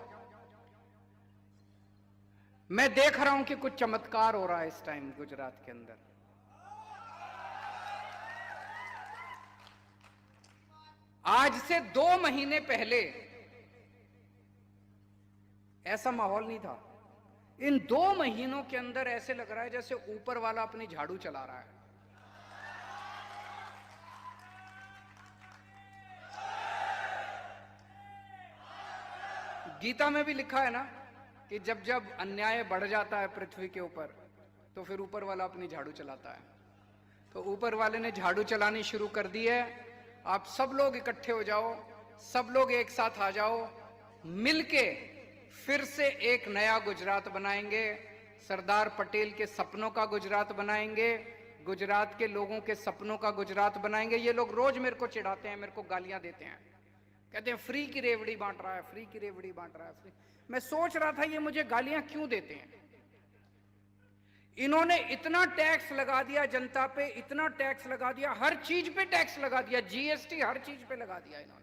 मैं देख रहा हूं कि कुछ चमत्कार हो रहा है इस टाइम गुजरात के अंदर। आज से 2 महीने पहले ऐसा माहौल नहीं था। इन 2 महीनों के अंदर ऐसे लग रहा है जैसे ऊपर वाला अपनी झाड़ू चला रहा है। गीता में भी लिखा है ना कि जब जब अन्याय बढ़ जाता है पृथ्वी के ऊपर तो फिर ऊपर वाला अपनी झाड़ू चलाता है। तो ऊपर वाले ने झाड़ू चलानी शुरू कर दी है। आप सब लोग इकट्ठे हो जाओ, सब लोग एक साथ आ जाओ, मिलके फिर से एक नया गुजरात बनाएंगे। सरदार पटेल के सपनों का गुजरात बनाएंगे, गुजरात के लोगों के सपनों का गुजरात बनाएंगे। ये लोग रोज मेरे को चिढ़ाते हैं, मेरे को गालियां देते हैं, कहते हैं फ्री की रेवड़ी बांट रहा है, फ्री की रेवड़ी बांट रहा है, फ्री। मैं सोच रहा था ये मुझे गालियां क्यों देते हैं। इन्होंने इतना टैक्स लगा दिया जनता पे, इतना टैक्स लगा दिया, हर चीज पे टैक्स लगा दिया, जीएसटी हर चीज पे लगा दिया इन्होंने।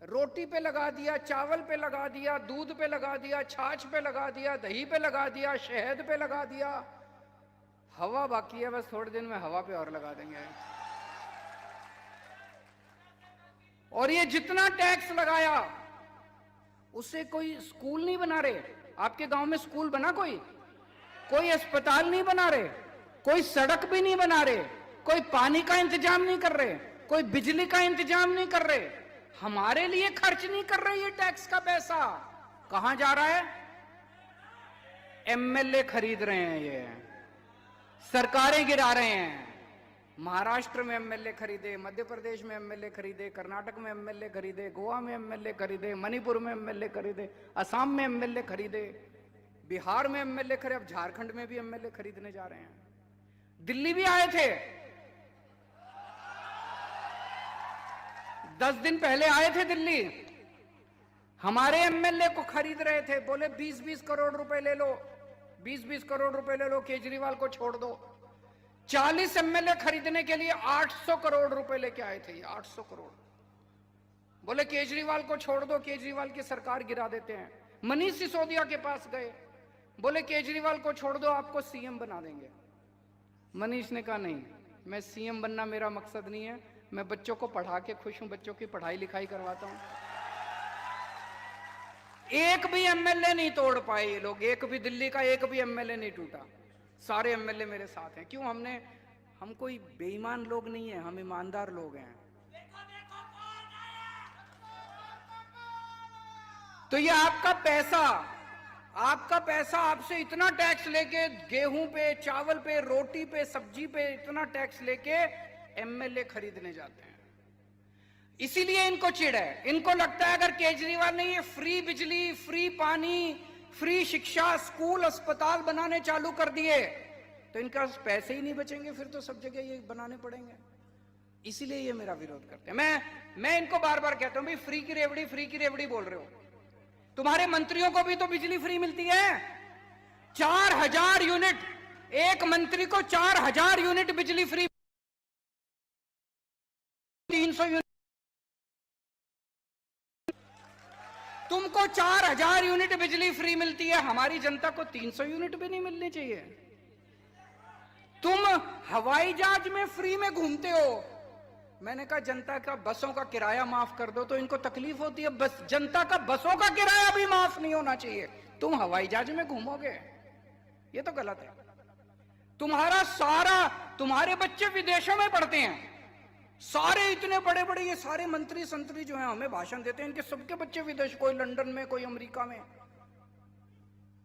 रोटी पे लगा दिया, चावल पे लगा दिया, दूध पे लगा दिया, छाछ पे लगा दिया, दही पे लगा दिया, शहद पे लगा दिया। हवा बाकी है, बस थोड़े दिन में हवा पे और लगा देंगे। और ये जितना टैक्स लगाया उससे कोई स्कूल नहीं बना रहे। आपके गांव में स्कूल बना? कोई अस्पताल नहीं बना रहे, कोई सड़क भी नहीं बना रहे, कोई पानी का इंतजाम नहीं कर रहे, कोई बिजली का इंतजाम नहीं कर रहे। हमारे लिए खर्च नहीं कर रहे। ये टैक्स का पैसा कहां जा रहा है? एमएलए खरीद रहे हैं, ये सरकारें गिरा रहे हैं। महाराष्ट्र में एमएलए खरीदे, मध्य प्रदेश में एमएलए खरीदे, कर्नाटक में एमएलए खरीदे, गोवा में एमएलए खरीदे, मणिपुर में एमएलए खरीदे, असम में एमएलए खरीदे, बिहार में एमएलए खरीदे, अब झारखंड में भी एमएलए खरीदने जा रहे हैं। दिल्ली भी आए थे, 10 दिन पहले आए थे दिल्ली, हमारे एमएलए को खरीद रहे थे। बोले 20-20 करोड़ रुपए ले लो, 20-20 करोड़ रुपए ले लो, केजरीवाल को छोड़ दो। 40 एमएलए खरीदने के लिए 800 करोड़ रुपए लेके आए थे, 800 करोड़। बोले केजरीवाल को छोड़ दो, केजरीवाल की सरकार गिरा देते हैं। मनीष सिसोदिया के पास गए, बोले केजरीवाल को छोड़ दो, आपको सीएम बना देंगे। मनीष ने कहा नहीं, मैं सीएम बनना मेरा मकसद नहीं है, मैं बच्चों को पढ़ा के खुश हूं, बच्चों की पढ़ाई लिखाई करवाता हूं। एक भी एमएलए नहीं तोड़ पाए ये लोग, एक भी दिल्ली का एक भी एमएलए नहीं टूटा। सारे एमएलए मेरे साथ हैं। क्यों? हम कोई बेईमान लोग नहीं है, हम ईमानदार लोग हैं। तो ये आपका पैसा आपसे इतना टैक्स लेके, गेहूं पे, चावल पे, रोटी पे, सब्जी पे इतना टैक्स लेके एमएलए खरीदने जाते हैं। इसीलिए इनको चिढ़ है। इनको लगता है अगर केजरीवाल ने ये फ्री बिजली, फ्री पानी, फ्री शिक्षा, स्कूल, अस्पताल बनाने चालू कर दिए तो इनका पैसे ही नहीं बचेंगे, फिर तो सब जगह ये बनाने पड़ेंगे। इसीलिए ये मेरा विरोध करते हैं। मैं इनको बार बार कहता हूं, भाई फ्री की रेवड़ी बोल रहे हो। तुम्हारे मंत्रियों को भी तो बिजली फ्री मिलती है। 4000 यूनिट, एक मंत्री को 4000 यूनिट बिजली फ्री, 300 यूनिट। तुमको 4000 यूनिट बिजली फ्री मिलती है, हमारी जनता को 300 यूनिट भी नहीं मिलनी चाहिए। तुम हवाई जहाज में फ्री में घूमते हो। मैंने कहा जनता का बसों का किराया माफ कर दो, तो इनको तकलीफ होती है। बस जनता का बसों का किराया भी माफ नहीं होना चाहिए, तुम हवाई जहाज में घूमोगे, ये तो गलत है। तुम्हारे बच्चे विदेशों में पढ़ते हैं, सारे इतने बड़े बड़े ये सारे मंत्री संतरी जो हैं हमें भाषण देते हैं, इनके सबके बच्चे विदेश, कोई लंदन में, कोई अमेरिका में।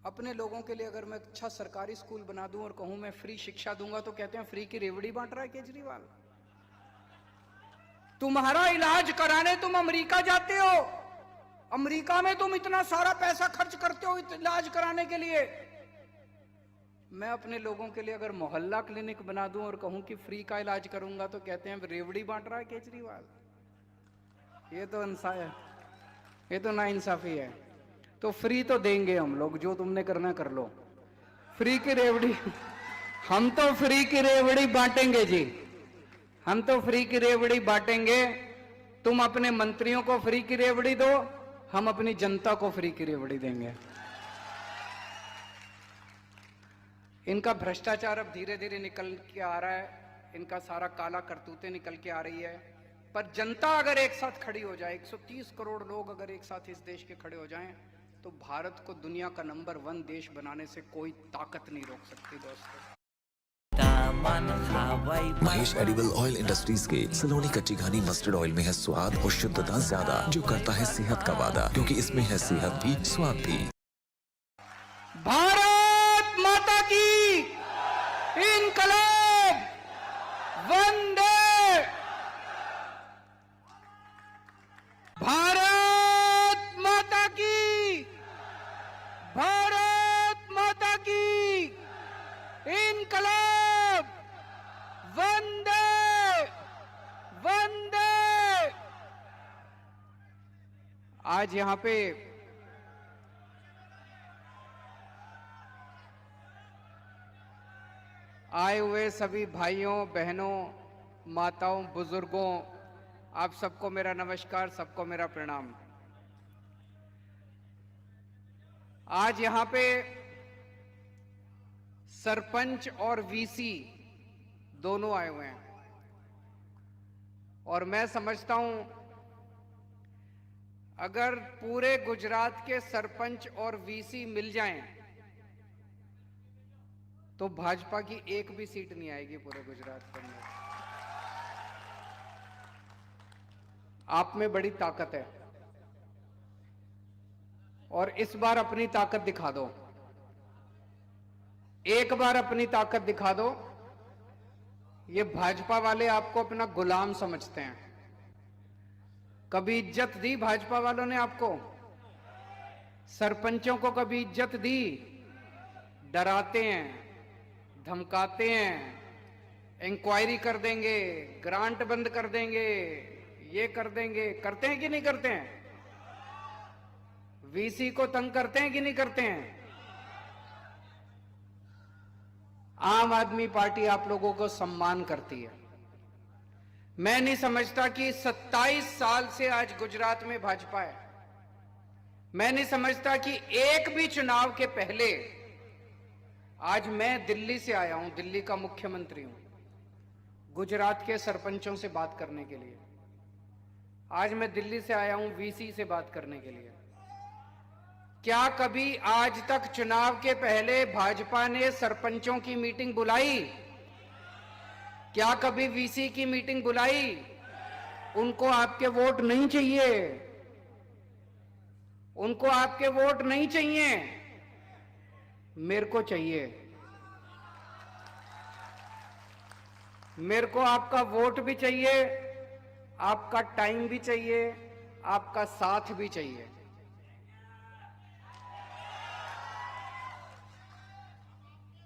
अपने लोगों के लिए अगर मैं अच्छा सरकारी स्कूल बना दूं और कहूं मैं फ्री शिक्षा दूंगा तो कहते हैं फ्री की रेवड़ी बांट रहा है केजरीवाल। तुम्हारा इलाज कराने तुम अमेरिका जाते हो, अमेरिका में तुम इतना सारा पैसा खर्च करते हो इलाज कराने के लिए। मैं अपने लोगों के लिए अगर मोहल्ला क्लिनिक बना दूं और कहूं कि फ्री का इलाज करूंगा तो कहते हैं रेवड़ी बांट रहा है केजरीवाल। ये तो नाइंसाफी है। तो फ्री तो देंगे हम लोग, जो तुमने करना कर लो। फ्री की रेवड़ी हम तो फ्री की रेवड़ी बांटेंगे जी, हम तो फ्री की रेवड़ी बांटेंगे। तुम अपने मंत्रियों को फ्री की रेवड़ी दो, हम अपनी जनता को फ्री की रेवड़ी देंगे। इनका भ्रष्टाचार अब धीरे धीरे निकल के आ रहा है, इनका सारा काला करतूतें निकल के आ रही है। पर जनता अगर एक साथ खड़ी हो जाए, 130 करोड़ लोग अगर एक साथ इस देश के खड़े हो जाएं, तो भारत को दुनिया का नंबर 1 देश बनाने से कोई ताकत नहीं रोक सकती दोस्तों। महेश एडिबल ऑयल इंडस्ट्रीज के सलोनी कच्ची घानी मस्टर्ड ऑयल में है स्वाद और शुद्धता ज्यादा, जो करता है सेहत का वादा, क्योंकि इसमें है सेहत भी स्वाद भी। भारत माता की इनकलाब, वंदे भारत माता की, भारत माता की इनकलाब, वंदे वंदे। आज यहां पे आए हुए सभी भाइयों बहनों, माताओं, बुजुर्गों, आप सबको मेरा नमस्कार, सबको मेरा प्रणाम। आज यहां पे सरपंच और वीसी दोनों आए हुए हैं और मैं समझता हूं अगर पूरे गुजरात के सरपंच और वीसी मिल जाएं तो भाजपा की एक भी सीट नहीं आएगी पूरे गुजरात के अंदर। आप में बड़ी ताकत है और इस बार अपनी ताकत दिखा दो, एक बार अपनी ताकत दिखा दो। ये भाजपा वाले आपको अपना गुलाम समझते हैं। कभी इज्जत दी भाजपा वालों ने आपको? सरपंचों को कभी इज्जत दी? डराते हैं, धमकाते हैं, इंक्वायरी कर देंगे, ग्रांट बंद कर देंगे, ये कर देंगे। करते हैं कि नहीं करते हैं? वीसी को तंग करते हैं कि नहीं करते हैं? आम आदमी पार्टी आप लोगों को सम्मान करती है। मैं नहीं समझता कि 27 साल से आज गुजरात में भाजपा है। मैं नहीं समझता कि एक भी चुनाव के पहले, आज मैं दिल्ली से आया हूं, दिल्ली का मुख्यमंत्री हूं, गुजरात के सरपंचों से बात करने के लिए। आज मैं दिल्ली से आया हूं वीसी से बात करने के लिए। क्या कभी आज तक चुनाव के पहले भाजपा ने सरपंचों की मीटिंग बुलाई? क्या कभी वीसी की मीटिंग बुलाई? उनको आपके वोट नहीं चाहिए, उनको आपके वोट नहीं चाहिए, मेरे को चाहिए। मेरे को आपका वोट भी चाहिए, आपका टाइम भी चाहिए, आपका साथ भी चाहिए।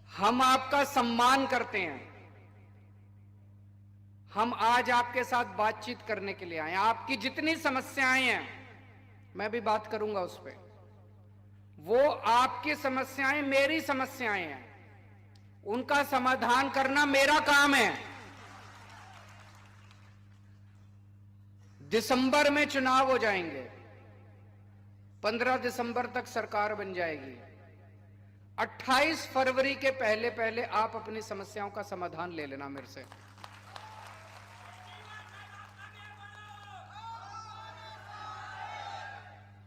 हम आपका सम्मान करते हैं। हम आज आपके साथ बातचीत करने के लिए आए हैं। आपकी जितनी समस्याएं हैं, मैं भी बात करूंगा उस पर। वो आपकी समस्याएं मेरी समस्याएं हैं, उनका समाधान करना मेरा काम है। दिसंबर में चुनाव हो जाएंगे, 15 दिसंबर तक सरकार बन जाएगी। 28 फरवरी के पहले पहले आप अपनी समस्याओं का समाधान ले लेना मेरे से।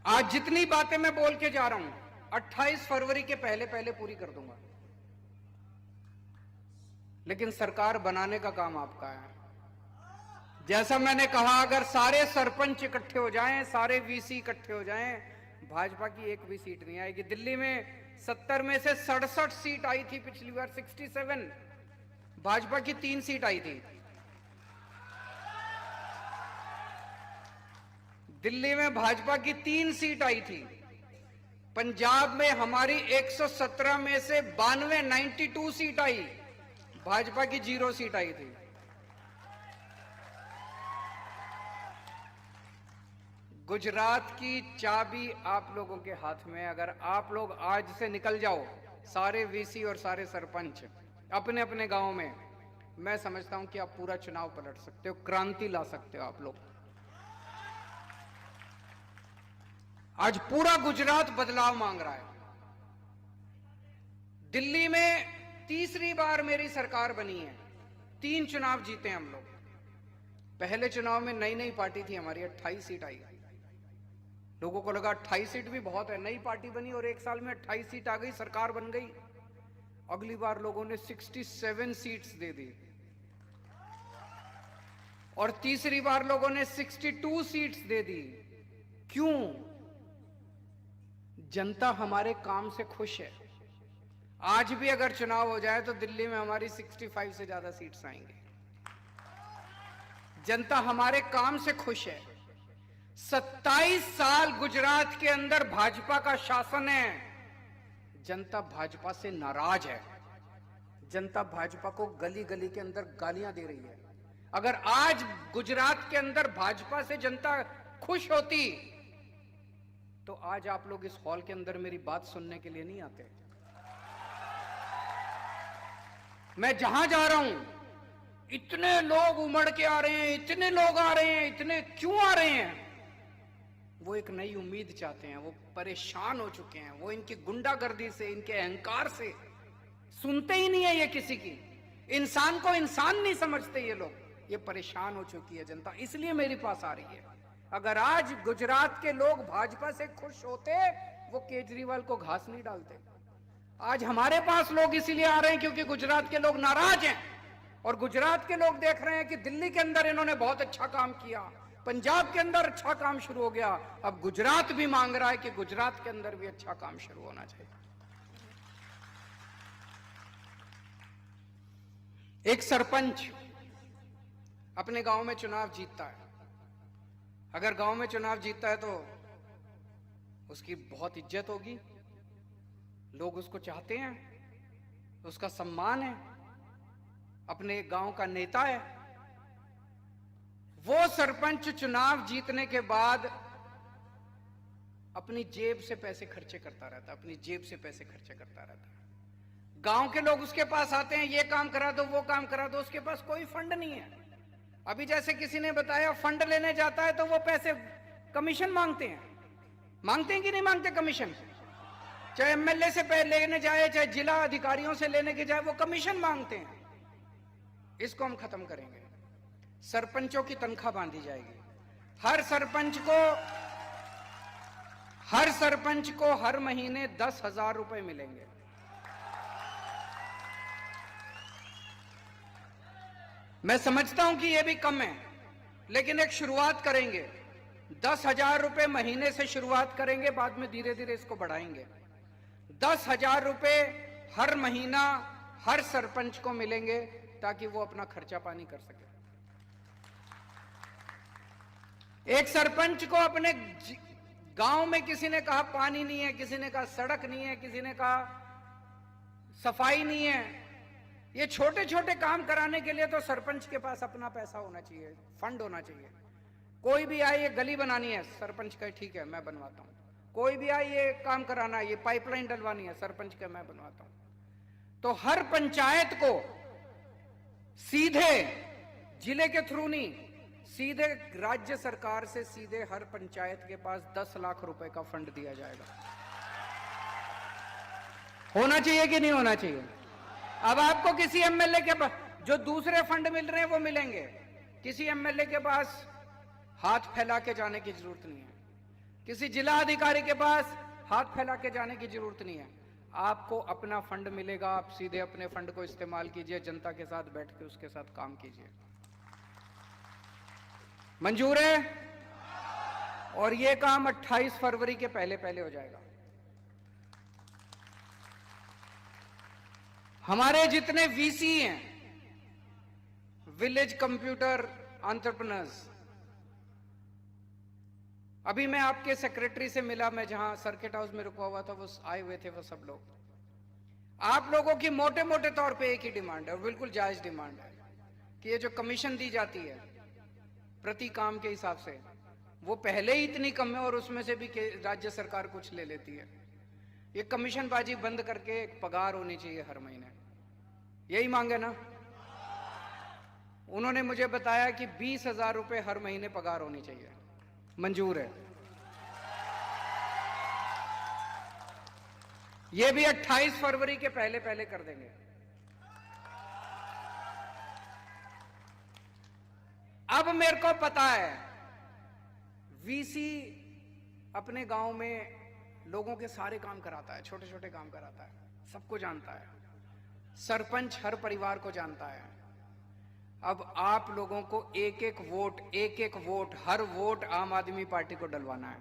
आज जितनी बातें मैं बोल के जा रहा हूं, 28 फरवरी के पहले पहले पूरी कर दूंगा। लेकिन सरकार बनाने का काम आपका है। जैसा मैंने कहा, अगर सारे सरपंच इकट्ठे हो जाएं, सारे वीसी इकट्ठे हो जाएं, भाजपा की एक भी सीट नहीं आएगी। दिल्ली में 70 में से 67 सीट आई थी पिछली बार, 67। भाजपा की 3 सीट आई थी। दिल्ली में भाजपा की 3 सीट आई थी। पंजाब में हमारी 117 में से 92 सीट आई, भाजपा की 0 सीट आई थी। गुजरात की चाबी आप लोगों के हाथ में है। अगर आप लोग आज से निकल जाओ, सारे वीसी और सारे सरपंच अपने अपने गांव में, मैं समझता हूं कि आप पूरा चुनाव पलट सकते हो, क्रांति ला सकते हो आप लोग। आज पूरा गुजरात बदलाव मांग रहा है। दिल्ली में तीसरी बार मेरी सरकार बनी है, 3 चुनाव जीते हम लोग। पहले चुनाव में नई नई पार्टी थी हमारी, 28 सीट आई। लोगों को लगा 28 सीट भी बहुत है, नई पार्टी बनी और 1 साल में 28 सीट आ गई, सरकार बन गई। अगली बार लोगों ने 67 सीट्स दे दी और तीसरी बार लोगों ने 62 सीट्स दे दी। क्यों? जनता हमारे काम से खुश है। आज भी अगर चुनाव हो जाए तो दिल्ली में हमारी 65 से ज्यादा सीट्स आएंगी। जनता हमारे काम से खुश है। 27 साल गुजरात के अंदर भाजपा का शासन है। जनता भाजपा से नाराज है। जनता भाजपा को गली गली के अंदर गालियां दे रही है। अगर आज गुजरात के अंदर भाजपा से जनता खुश होती तो आज आप लोग इस हॉल के अंदर मेरी बात सुनने के लिए नहीं आते। मैं जहां जा रहा हूं, इतने लोग उमड़ के आ रहे हैं, इतने लोग आ रहे हैं। इतने क्यों आ रहे हैं? वो एक नई उम्मीद चाहते हैं। वो परेशान हो चुके हैं। वो इनकी गुंडागर्दी से, इनके अहंकार से सुनते ही नहीं है ये किसी की। इंसान को इंसान नहीं समझते ये लोग। ये परेशान हो चुकी है जनता, इसलिए मेरे पास आ रही है। अगर आज गुजरात के लोग भाजपा से खुश होते, वो केजरीवाल को घास नहीं डालते। आज हमारे पास लोग इसीलिए आ रहे हैं क्योंकि गुजरात के लोग नाराज हैं और गुजरात के लोग देख रहे हैं कि दिल्ली के अंदर इन्होंने बहुत अच्छा काम किया, पंजाब के अंदर अच्छा काम शुरू हो गया। अब गुजरात भी मांग रहा है कि गुजरात के अंदर भी अच्छा काम शुरू होना चाहिए। एक सरपंच अपने गांव में चुनाव जीतता है। अगर गांव में चुनाव जीतता है तो उसकी बहुत इज्जत होगी, लोग उसको चाहते हैं, उसका सम्मान है, अपने गांव का नेता है। वो सरपंच चुनाव जीतने के बाद अपनी जेब से पैसे खर्चे करता रहता है, अपनी जेब से पैसे खर्चे करता रहता है। गांव के लोग उसके पास आते हैं, ये काम करा दो, वो काम करा दो, उसके पास कोई फंड नहीं है। अभी जैसे किसी ने बताया, फंड लेने जाता है तो वो पैसे कमीशन मांगते हैं कि नहीं मांगते कमीशन? चाहे एमएलए से लेने जाए, चाहे जिला अधिकारियों से लेने के जाए, वो कमीशन मांगते हैं। इसको हम खत्म करेंगे। सरपंचों की तनख्वाह बांधी जाएगी। हर सरपंच को हर महीने 10,000 रुपए मिलेंगे। मैं समझता हूं कि यह भी कम है, लेकिन एक शुरुआत करेंगे। 10,000 रुपए महीने से शुरुआत करेंगे, बाद में धीरे धीरे इसको बढ़ाएंगे। 10,000 रुपए हर महीना हर सरपंच को मिलेंगे, ताकि वो अपना खर्चा पानी कर सके। एक सरपंच को अपने गांव में किसी ने कहा पानी नहीं है, किसी ने कहा सड़क नहीं है, किसी ने कहा सफाई नहीं है, ये छोटे छोटे काम कराने के लिए तो सरपंच के पास अपना पैसा होना चाहिए, फंड होना चाहिए। कोई भी आए, ये गली बनानी है, सरपंच कहे ठीक है मैं बनवाता हूं। कोई भी आए, ये काम कराना है, ये पाइपलाइन डलवानी है, सरपंच कहे मैं बनवाता हूं। तो हर पंचायत को सीधे जिले के थ्रू नहीं, सीधे राज्य सरकार से सीधे हर पंचायत के पास 10 लाख रुपए का फंड दिया जाएगा। होना चाहिए कि नहीं होना चाहिए? अब आपको किसी एमएलए के पास जो दूसरे फंड मिल रहे हैं वो मिलेंगे, किसी एमएलए के पास हाथ फैला के जाने की जरूरत नहीं है, किसी जिला अधिकारी के पास हाथ फैला के जाने की जरूरत नहीं है। आपको अपना फंड मिलेगा, आप सीधे अपने फंड को इस्तेमाल कीजिए, जनता के साथ बैठ के उसके साथ काम कीजिए। मंजूर है? और यह काम 28 फरवरी के पहले पहले हो जाएगा। हमारे जितने वीसी हैं, विलेज कंप्यूटर एंटरप्रेन्योर्स, अभी मैं आपके सेक्रेटरी से मिला, मैं जहां सर्किट हाउस में रुका हुआ था, वो आए हुए थे वो सब लोग। आप लोगों की मोटे मोटे तौर पे एक ही डिमांड है, और बिल्कुल जायज डिमांड है, कि ये जो कमीशन दी जाती है प्रति काम के हिसाब से, वो पहले ही इतनी कम है और उसमें से भी राज्य सरकार कुछ ले लेती है। ये कमीशन बाजी बंद करके एक पगार होनी चाहिए हर महीने। यही मांगे ना? उन्होंने मुझे बताया कि 20,000 रुपए हर महीने पगार होनी चाहिए। मंजूर है? ये भी 28 फरवरी के पहले पहले कर देंगे। अब मेरे को पता है, वीसी अपने गांव में लोगों के सारे काम कराता है, छोटे छोटे काम कराता है, सबको जानता है। सरपंच हर परिवार को जानता है। अब आप लोगों को एक एक वोट, हर वोट आम आदमी पार्टी को डलवाना है।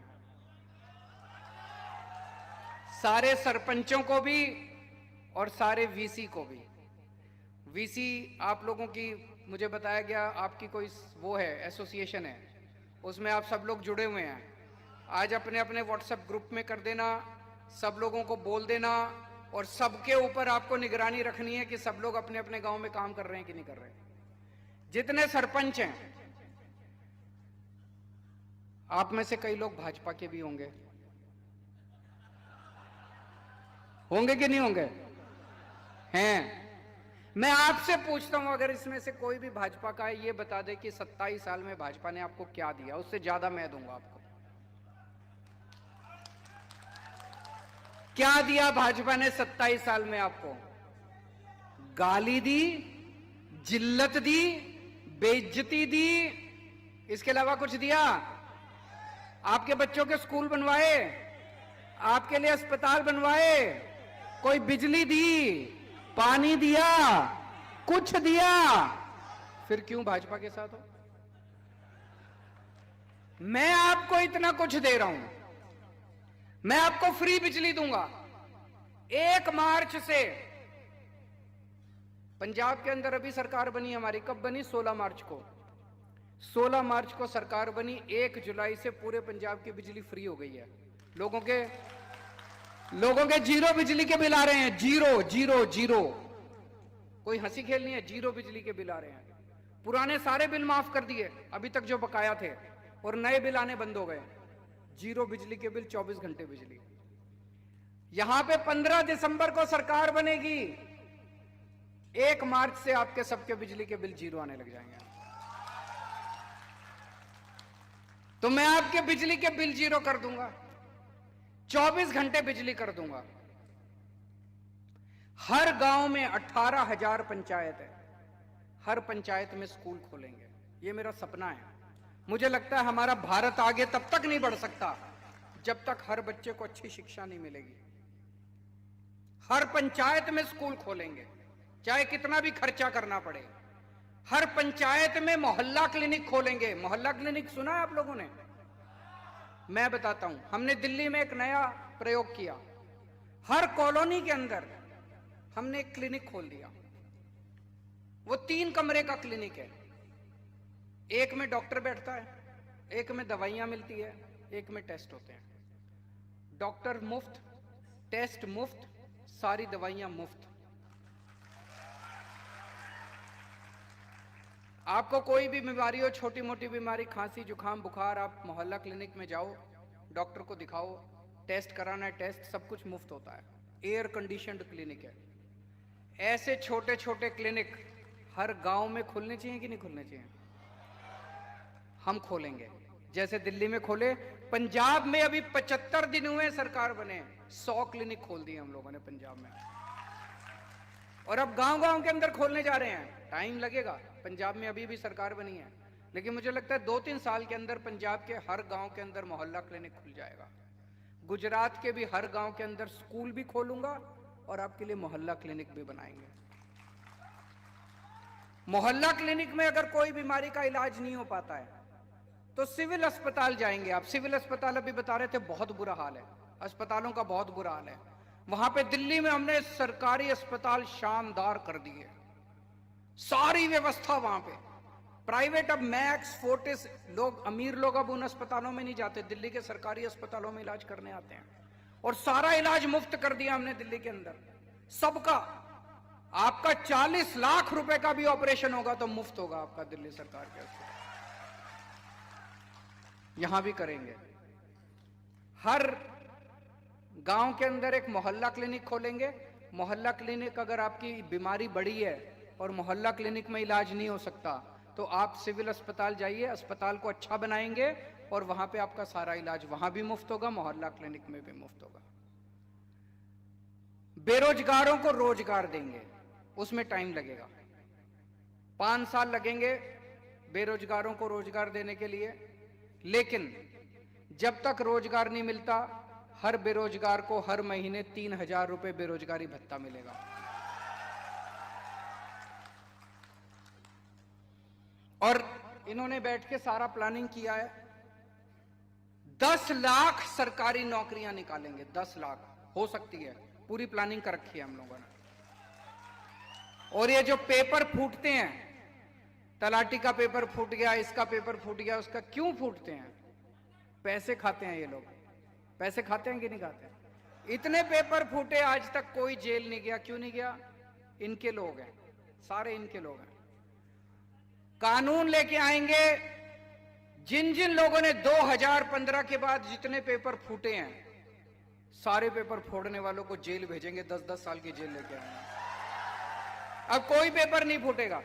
सारे सरपंचों को भी और सारे वीसी को भी। वीसी आप लोगों की, मुझे बताया गया आपकी कोई वो है, एसोसिएशन है, उसमें आप सब लोग जुड़े हुए हैं। आज अपने अपने व्हाट्सएप ग्रुप में कर देना, सब लोगों को बोल देना, और सबके ऊपर आपको निगरानी रखनी है कि सब लोग अपने अपने गांव में काम कर रहे हैं कि नहीं कर रहे हैं। जितने सरपंच हैं, आप में से कई लोग भाजपा के भी होंगे कि नहीं होंगे? हैं। मैं आपसे पूछता हूं, अगर इसमें से कोई भी भाजपा का है, ये बता दे कि 27 साल में भाजपा ने आपको क्या दिया, उससे ज्यादा मैं दूंगा आपको। क्या दिया भाजपा ने 27 साल में आपको? गाली दी, जिल्लत दी, बेइज्जती दी, इसके अलावा कुछ दिया? आपके बच्चों के स्कूल बनवाए, आपके लिए अस्पताल बनवाए, कोई बिजली दी, पानी दिया, कुछ दिया? फिर क्यों भाजपा के साथ हो? मैं आपको इतना कुछ दे रहा हूं, मैं आपको फ्री बिजली दूंगा। 1 मार्च से पंजाब के अंदर अभी सरकार बनी हमारी, कब बनी? 16 मार्च को। 16 मार्च को सरकार बनी, 1 जुलाई से पूरे पंजाब की बिजली फ्री हो गई है। लोगों के जीरो बिजली के बिल आ रहे हैं, जीरो। कोई हंसी खेल नहीं है, जीरो बिजली के बिल आ रहे हैं। पुराने सारे बिल माफ कर दिए अभी तक जो बकाया थे, और नए बिल आने बंद हो गए। जीरो बिजली के बिल, 24 घंटे बिजली। यहां पे 15 दिसंबर को सरकार बनेगी, 1 मार्च से आपके सबके बिजली के बिल 0 आने लग जाएंगे। तो मैं आपके बिजली के बिल 0 कर दूंगा, 24 घंटे बिजली कर दूंगा। हर गांव में 18,000 पंचायत है, हर पंचायत में स्कूल खोलेंगे। ये मेरा सपना है। मुझे लगता है हमारा भारत आगे तब तक नहीं बढ़ सकता जब तक हर बच्चे को अच्छी शिक्षा नहीं मिलेगी। हर पंचायत में स्कूल खोलेंगे, चाहे कितना भी खर्चा करना पड़े। हर पंचायत में मोहल्ला क्लिनिक खोलेंगे। मोहल्ला क्लिनिक सुना है आप लोगों ने? मैं बताता हूं, हमने दिल्ली में एक नया प्रयोग किया। हर कॉलोनी के अंदर हमने एक क्लिनिक खोल दिया। वो 3 कमरे का क्लिनिक है। एक में डॉक्टर बैठता है, एक में दवाइयां मिलती है, एक में टेस्ट होते हैं। डॉक्टर मुफ्त, टेस्ट मुफ्त, सारी दवाइयां मुफ्त। आपको कोई भी बीमारी हो, छोटी मोटी बीमारी, खांसी जुकाम बुखार, आप मोहल्ला क्लिनिक में जाओ, डॉक्टर को दिखाओ, टेस्ट कराना है, टेस्ट सब कुछ मुफ्त होता है। एयर कंडीशनड क्लिनिक है। ऐसे छोटे छोटे क्लिनिक हर गांव में खुलने चाहिए कि नहीं खुलने चाहिए? हम खोलेंगे, जैसे दिल्ली में खोले। पंजाब में अभी 75 दिन हुए सरकार बने, 100 क्लिनिक खोल दिए हम लोगों ने पंजाब में। और अब गांव गांव के अंदर खोलने जा रहे हैं। टाइम लगेगा, पंजाब में अभी भी सरकार बनी है, लेकिन मुझे लगता है 2-3 साल के अंदर पंजाब के हर गांव के अंदर मोहल्ला क्लिनिक खुल जाएगा। गुजरात के भी हर गांव के अंदर स्कूल भी खोलूंगा और आपके लिए मोहल्ला क्लिनिक भी बनाएंगे। मोहल्ला क्लिनिक में अगर कोई बीमारी का इलाज नहीं हो पाता है तो सिविल अस्पताल जाएंगे आप। सिविल अस्पताल अभी बता रहे थे बहुत बुरा हाल है, अस्पतालों का बहुत बुरा हाल है। वहां पे दिल्ली में हमने सरकारी अस्पताल शानदार कर दिए, सारी व्यवस्था वहां पे। प्राइवेट अब मैक्स, फोर्टिस, लोग अमीर लोग अब उन अस्पतालों में नहीं जाते, दिल्ली के सरकारी अस्पतालों में इलाज करने आते हैं। और सारा इलाज मुफ्त कर दिया हमने दिल्ली के अंदर, सबका। आपका 40 लाख रुपए का भी ऑपरेशन होगा तो मुफ्त होगा आपका दिल्ली सरकार के अस्पताल। यहां भी करेंगे। हर गांव के अंदर एक मोहल्ला क्लिनिक खोलेंगे। मोहल्ला क्लिनिक, अगर आपकी बीमारी बड़ी है और मोहल्ला क्लिनिक में इलाज नहीं हो सकता तो आप सिविल अस्पताल जाइए, अस्पताल को अच्छा बनाएंगे और वहां पे आपका सारा इलाज वहां भी मुफ्त होगा, मोहल्ला क्लिनिक में भी मुफ्त होगा। बेरोजगारों को रोजगार देंगे, उसमें टाइम लगेगा, 5 साल लगेंगे बेरोजगारों को रोजगार देने के लिए। लेकिन जब तक रोजगार नहीं मिलता, हर बेरोजगार को हर महीने 3,000 रुपए बेरोजगारी भत्ता मिलेगा। और इन्होंने बैठ के सारा प्लानिंग किया है। 10 लाख सरकारी नौकरियां निकालेंगे, 10 लाख हो सकती है, पूरी प्लानिंग कर रखी है हम लोगों ने। और ये जो पेपर फूटते हैं, तलाटी का पेपर फूट गया, इसका पेपर फूट गया, उसका क्यों फूटते हैं? पैसे खाते हैं ये लोग। पैसे खाते हैं कि नहीं खाते? इतने पेपर फूटे, आज तक कोई जेल नहीं गया। क्यों नहीं गया? इनके लोग हैं, सारे इनके लोग हैं। कानून लेके आएंगे। जिन जिन लोगों ने 2015 के बाद जितने पेपर फूटे हैं, सारे पेपर फोड़ने वालों को जेल भेजेंगे, 10-10 साल की जेल लेके आएंगे। अब कोई पेपर नहीं फूटेगा।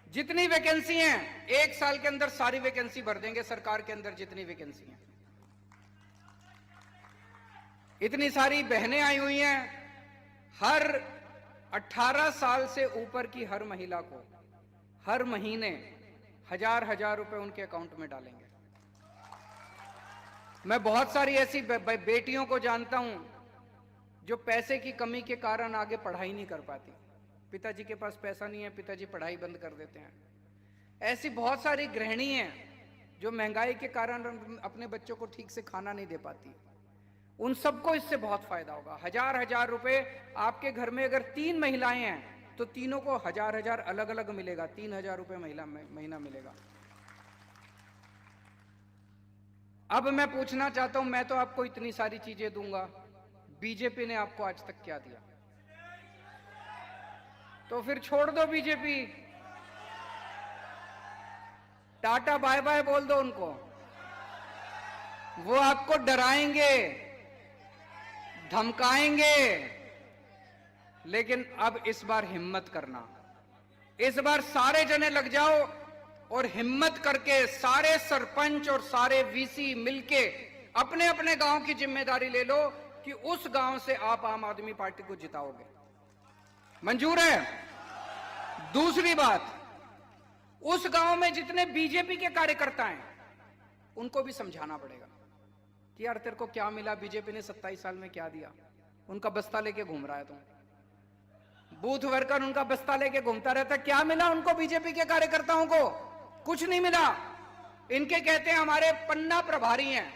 जितनी वैकेंसी हैं, 1 साल के अंदर सारी वैकेंसी भर देंगे सरकार के अंदर, जितनी वैकेंसी हैं। इतनी सारी बहनें आई हुई हैं। हर 18 साल से ऊपर की हर महिला को हर महीने 1,000 रुपए उनके अकाउंट में डालेंगे। मैं बहुत सारी ऐसी बेटियों को जानता हूं जो पैसे की कमी के कारण आगे पढ़ाई नहीं कर पाती। पिताजी के पास पैसा नहीं है, पिताजी पढ़ाई बंद कर देते हैं। ऐसी बहुत सारी गृहिणी हैं जो महंगाई के कारण अपने बच्चों को ठीक से खाना नहीं दे पाती। उन सबको इससे बहुत फायदा होगा। 1,000 रुपए आपके घर में अगर 3 महिलाएं हैं तो तीनों को 1,000 अलग अलग मिलेगा, 3,000 रुपए महीना मिलेगा। अब मैं पूछना चाहता हूं, मैं तो आपको इतनी सारी चीजें दूंगा, बीजेपी ने आपको आज तक क्या दिया? तो फिर छोड़ दो बीजेपी, टाटा बाय बाय बोल दो उनको। वो आपको डराएंगे, धमकाएंगे, लेकिन अब इस बार हिम्मत करना, इस बार सारे जने लग जाओ और हिम्मत करके सारे सरपंच और सारे वीसी मिलके अपने अपने गांव की जिम्मेदारी ले लो कि उस गांव से आप आम आदमी पार्टी को जिताओगे। मंजूर है? दूसरी बात, उस गांव में जितने बीजेपी के कार्यकर्ता हैं उनको भी समझाना पड़ेगा कि यार तेरे को क्या मिला, बीजेपी ने 27 साल में क्या दिया। उनका बस्ता लेके घूम रहा है तुम, बूथ वर्कर उनका बस्ता लेके घूमता रहता, क्या मिला उनको बीजेपी के कार्यकर्ताओं को? कुछ नहीं मिला। इनके कहते हैं हमारे पन्ना प्रभारी हैं,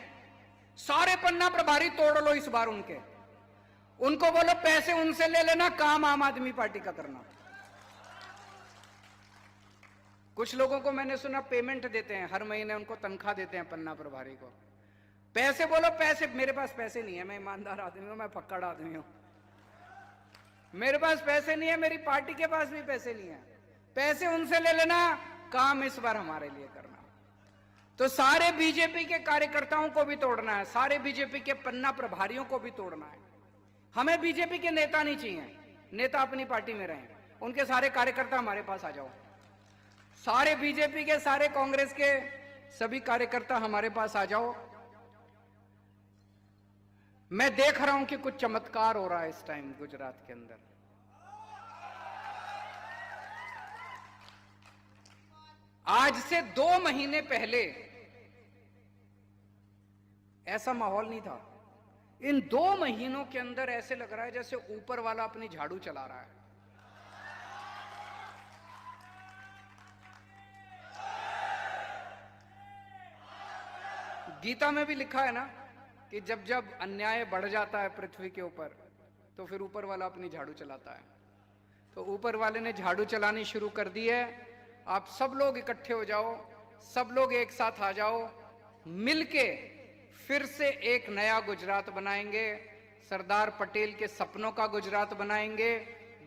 सारे पन्ना प्रभारी तोड़ लो इस बार उनके, उनको बोलो पैसे उनसे ले लेना, काम आम आदमी पार्टी का करना। कुछ लोगों को मैंने सुना पेमेंट देते हैं, हर महीने उनको तनख्वाह देते हैं पन्ना प्रभारी को। पैसे बोलो पैसे, मेरे पास पैसे नहीं है, मैं ईमानदार आदमी हूं, मैं फक्कड़ आदमी हूं, मेरे पास पैसे नहीं है, मेरी पार्टी के पास भी पैसे नहीं है, पैसे उनसे ले लेना, काम इस बार हमारे लिए करना। तो सारे बीजेपी के कार्यकर्ताओं को भी तोड़ना है, सारे बीजेपी के पन्ना प्रभारियों को भी तोड़ना है। हमें बीजेपी के नेता नहीं चाहिए, नेता अपनी पार्टी में रहें, उनके सारे कार्यकर्ता हमारे पास आ जाओ, सारे बीजेपी के, सारे कांग्रेस के सभी कार्यकर्ता हमारे पास आ जाओ। मैं देख रहा हूं कि कुछ चमत्कार हो रहा है इस टाइम गुजरात के अंदर। आज से 2 महीने पहले ऐसा माहौल नहीं था। इन 2 महीनों के अंदर ऐसे लग रहा है जैसे ऊपर वाला अपनी झाड़ू चला रहा है। गीता में भी लिखा है ना कि जब जब अन्याय बढ़ जाता है पृथ्वी के ऊपर तो फिर ऊपर वाला अपनी झाड़ू चलाता है। तो ऊपर वाले ने झाड़ू चलानी शुरू कर दी है। आप सब लोग इकट्ठे हो जाओ, सब लोग एक साथ आ जाओ, मिलके फिर से एक नया गुजरात बनाएंगे, सरदार पटेल के सपनों का गुजरात बनाएंगे,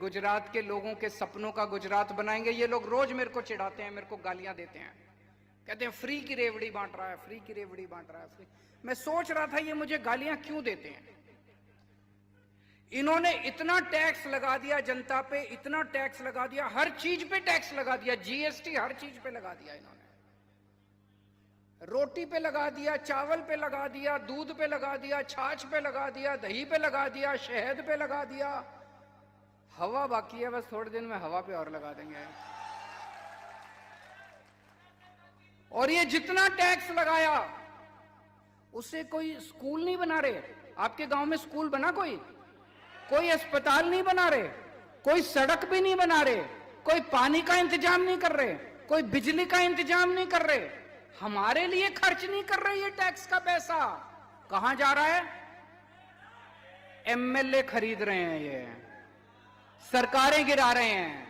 गुजरात के लोगों के सपनों का गुजरात बनाएंगे। ये लोग रोज मेरे को चिढ़ाते हैं, मेरे को गालियां देते हैं, कहते हैं फ्री की रेवड़ी बांट रहा है, फ्री की रेवड़ी बांट रहा है, फ्री। मैं सोच रहा था ये मुझे गालियां क्यों देते हैं। इन्होंने इतना टैक्स लगा दिया जनता पे, इतना टैक्स लगा दिया, हर चीज पे टैक्स लगा दिया, जीएसटी हर चीज पे लगा दिया इन्होंने, रोटी पे लगा दिया, चावल पे लगा दिया, दूध पे लगा दिया, छाछ पे लगा दिया, दही पे लगा दिया, शहद पे लगा दिया। हवा बाकी है, बस थोड़े दिन में हवा पे और लगा देंगे। और ये जितना टैक्स लगाया उससे कोई स्कूल नहीं बना रहे। आपके गांव में स्कूल बना? कोई अस्पताल नहीं बना रहे, कोई सड़क भी नहीं बना रहे, कोई पानी का इंतजाम नहीं कर रहे, कोई बिजली का इंतजाम नहीं कर रहे, हमारे लिए खर्च नहीं कर रहे। ये टैक्स का पैसा कहां जा रहा है? एमएलए खरीद रहे हैं, ये सरकारें गिरा रहे हैं।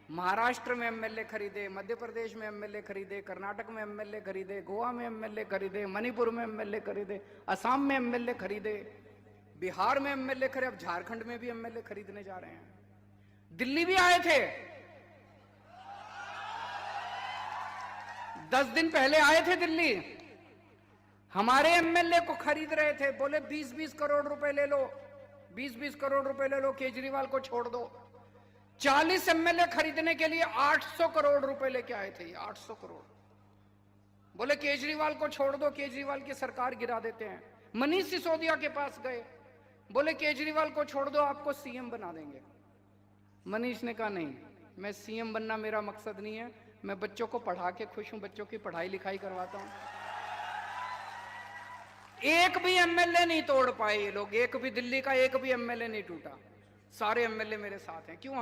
महाराष्ट्र में एमएलए खरीदे, मध्य प्रदेश में एमएलए खरीदे, कर्नाटक में एमएलए खरीदे, गोवा में एमएलए खरीदे, मणिपुर में एमएलए खरीदे, असम में एमएलए खरीदे, बिहार में एमएलए खरीदे, अब झारखंड में भी एमएलए खरीदने जा रहे हैं। दिल्ली भी आए थे, 10 दिन पहले आए थे दिल्ली, हमारे एमएलए को खरीद रहे थे, बोले 20-20 करोड़ रुपए ले लो, 20-20 करोड़ रुपए ले लो, केजरीवाल को छोड़ दो। 40 एमएलए खरीदने के लिए 800 करोड़ रुपए लेके आए थे, 800 करोड़। बोले केजरीवाल को छोड़ दो, केजरीवाल की सरकार गिरा देते हैं। मनीष सिसोदिया के पास गए, बोले केजरीवाल को छोड़ दो, आपको सीएम बना देंगे। मनीष ने कहा नहीं, मैं सीएम बनना मेरा मकसद नहीं है, मैं बच्चों को पढ़ा के खुश हूं, बच्चों की पढ़ाई लिखाई करवाता हूं। एक भी एमएलए नहीं तोड़ पाए ये लोग, एक भी दिल्ली का एक भी एमएलए नहीं टूटा, सारे एमएलए मेरे साथ हैं। क्यों?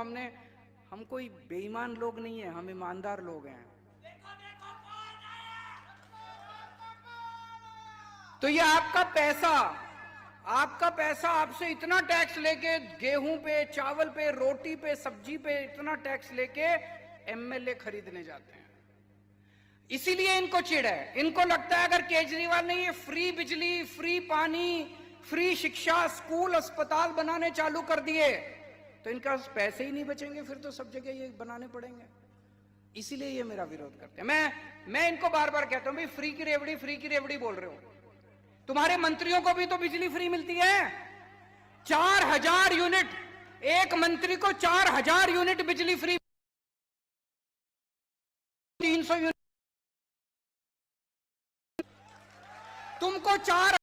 हम कोई बेईमान लोग नहीं है, हम ईमानदार लोग हैं। तो ये आपका पैसा आपसे इतना टैक्स लेके, गेहूं पे, चावल पे, रोटी पे, सब्जी पे इतना टैक्स लेके एमएलए खरीदने जाते हैं। इसीलिए इनको चिढ़ है। इनको लगता है अगर केजरीवाल ने ये फ्री बिजली, फ्री पानी, फ्री शिक्षा, स्कूल, अस्पताल बनाने चालू कर दिए तो इनका पैसे ही नहीं बचेंगे, फिर तो सब जगह ये बनाने पड़ेंगे। इसीलिए ये मेरा विरोध करते हैं। मैं इनको बार बार कहता हूं भाई फ्री की रेवड़ी बोल रहे हो, तुम्हारे मंत्रियों को भी तो बिजली फ्री मिलती है। 4000 यूनिट एक मंत्री को 4000 यूनिट बिजली फ्री, 300 यूनिट, तुमको 4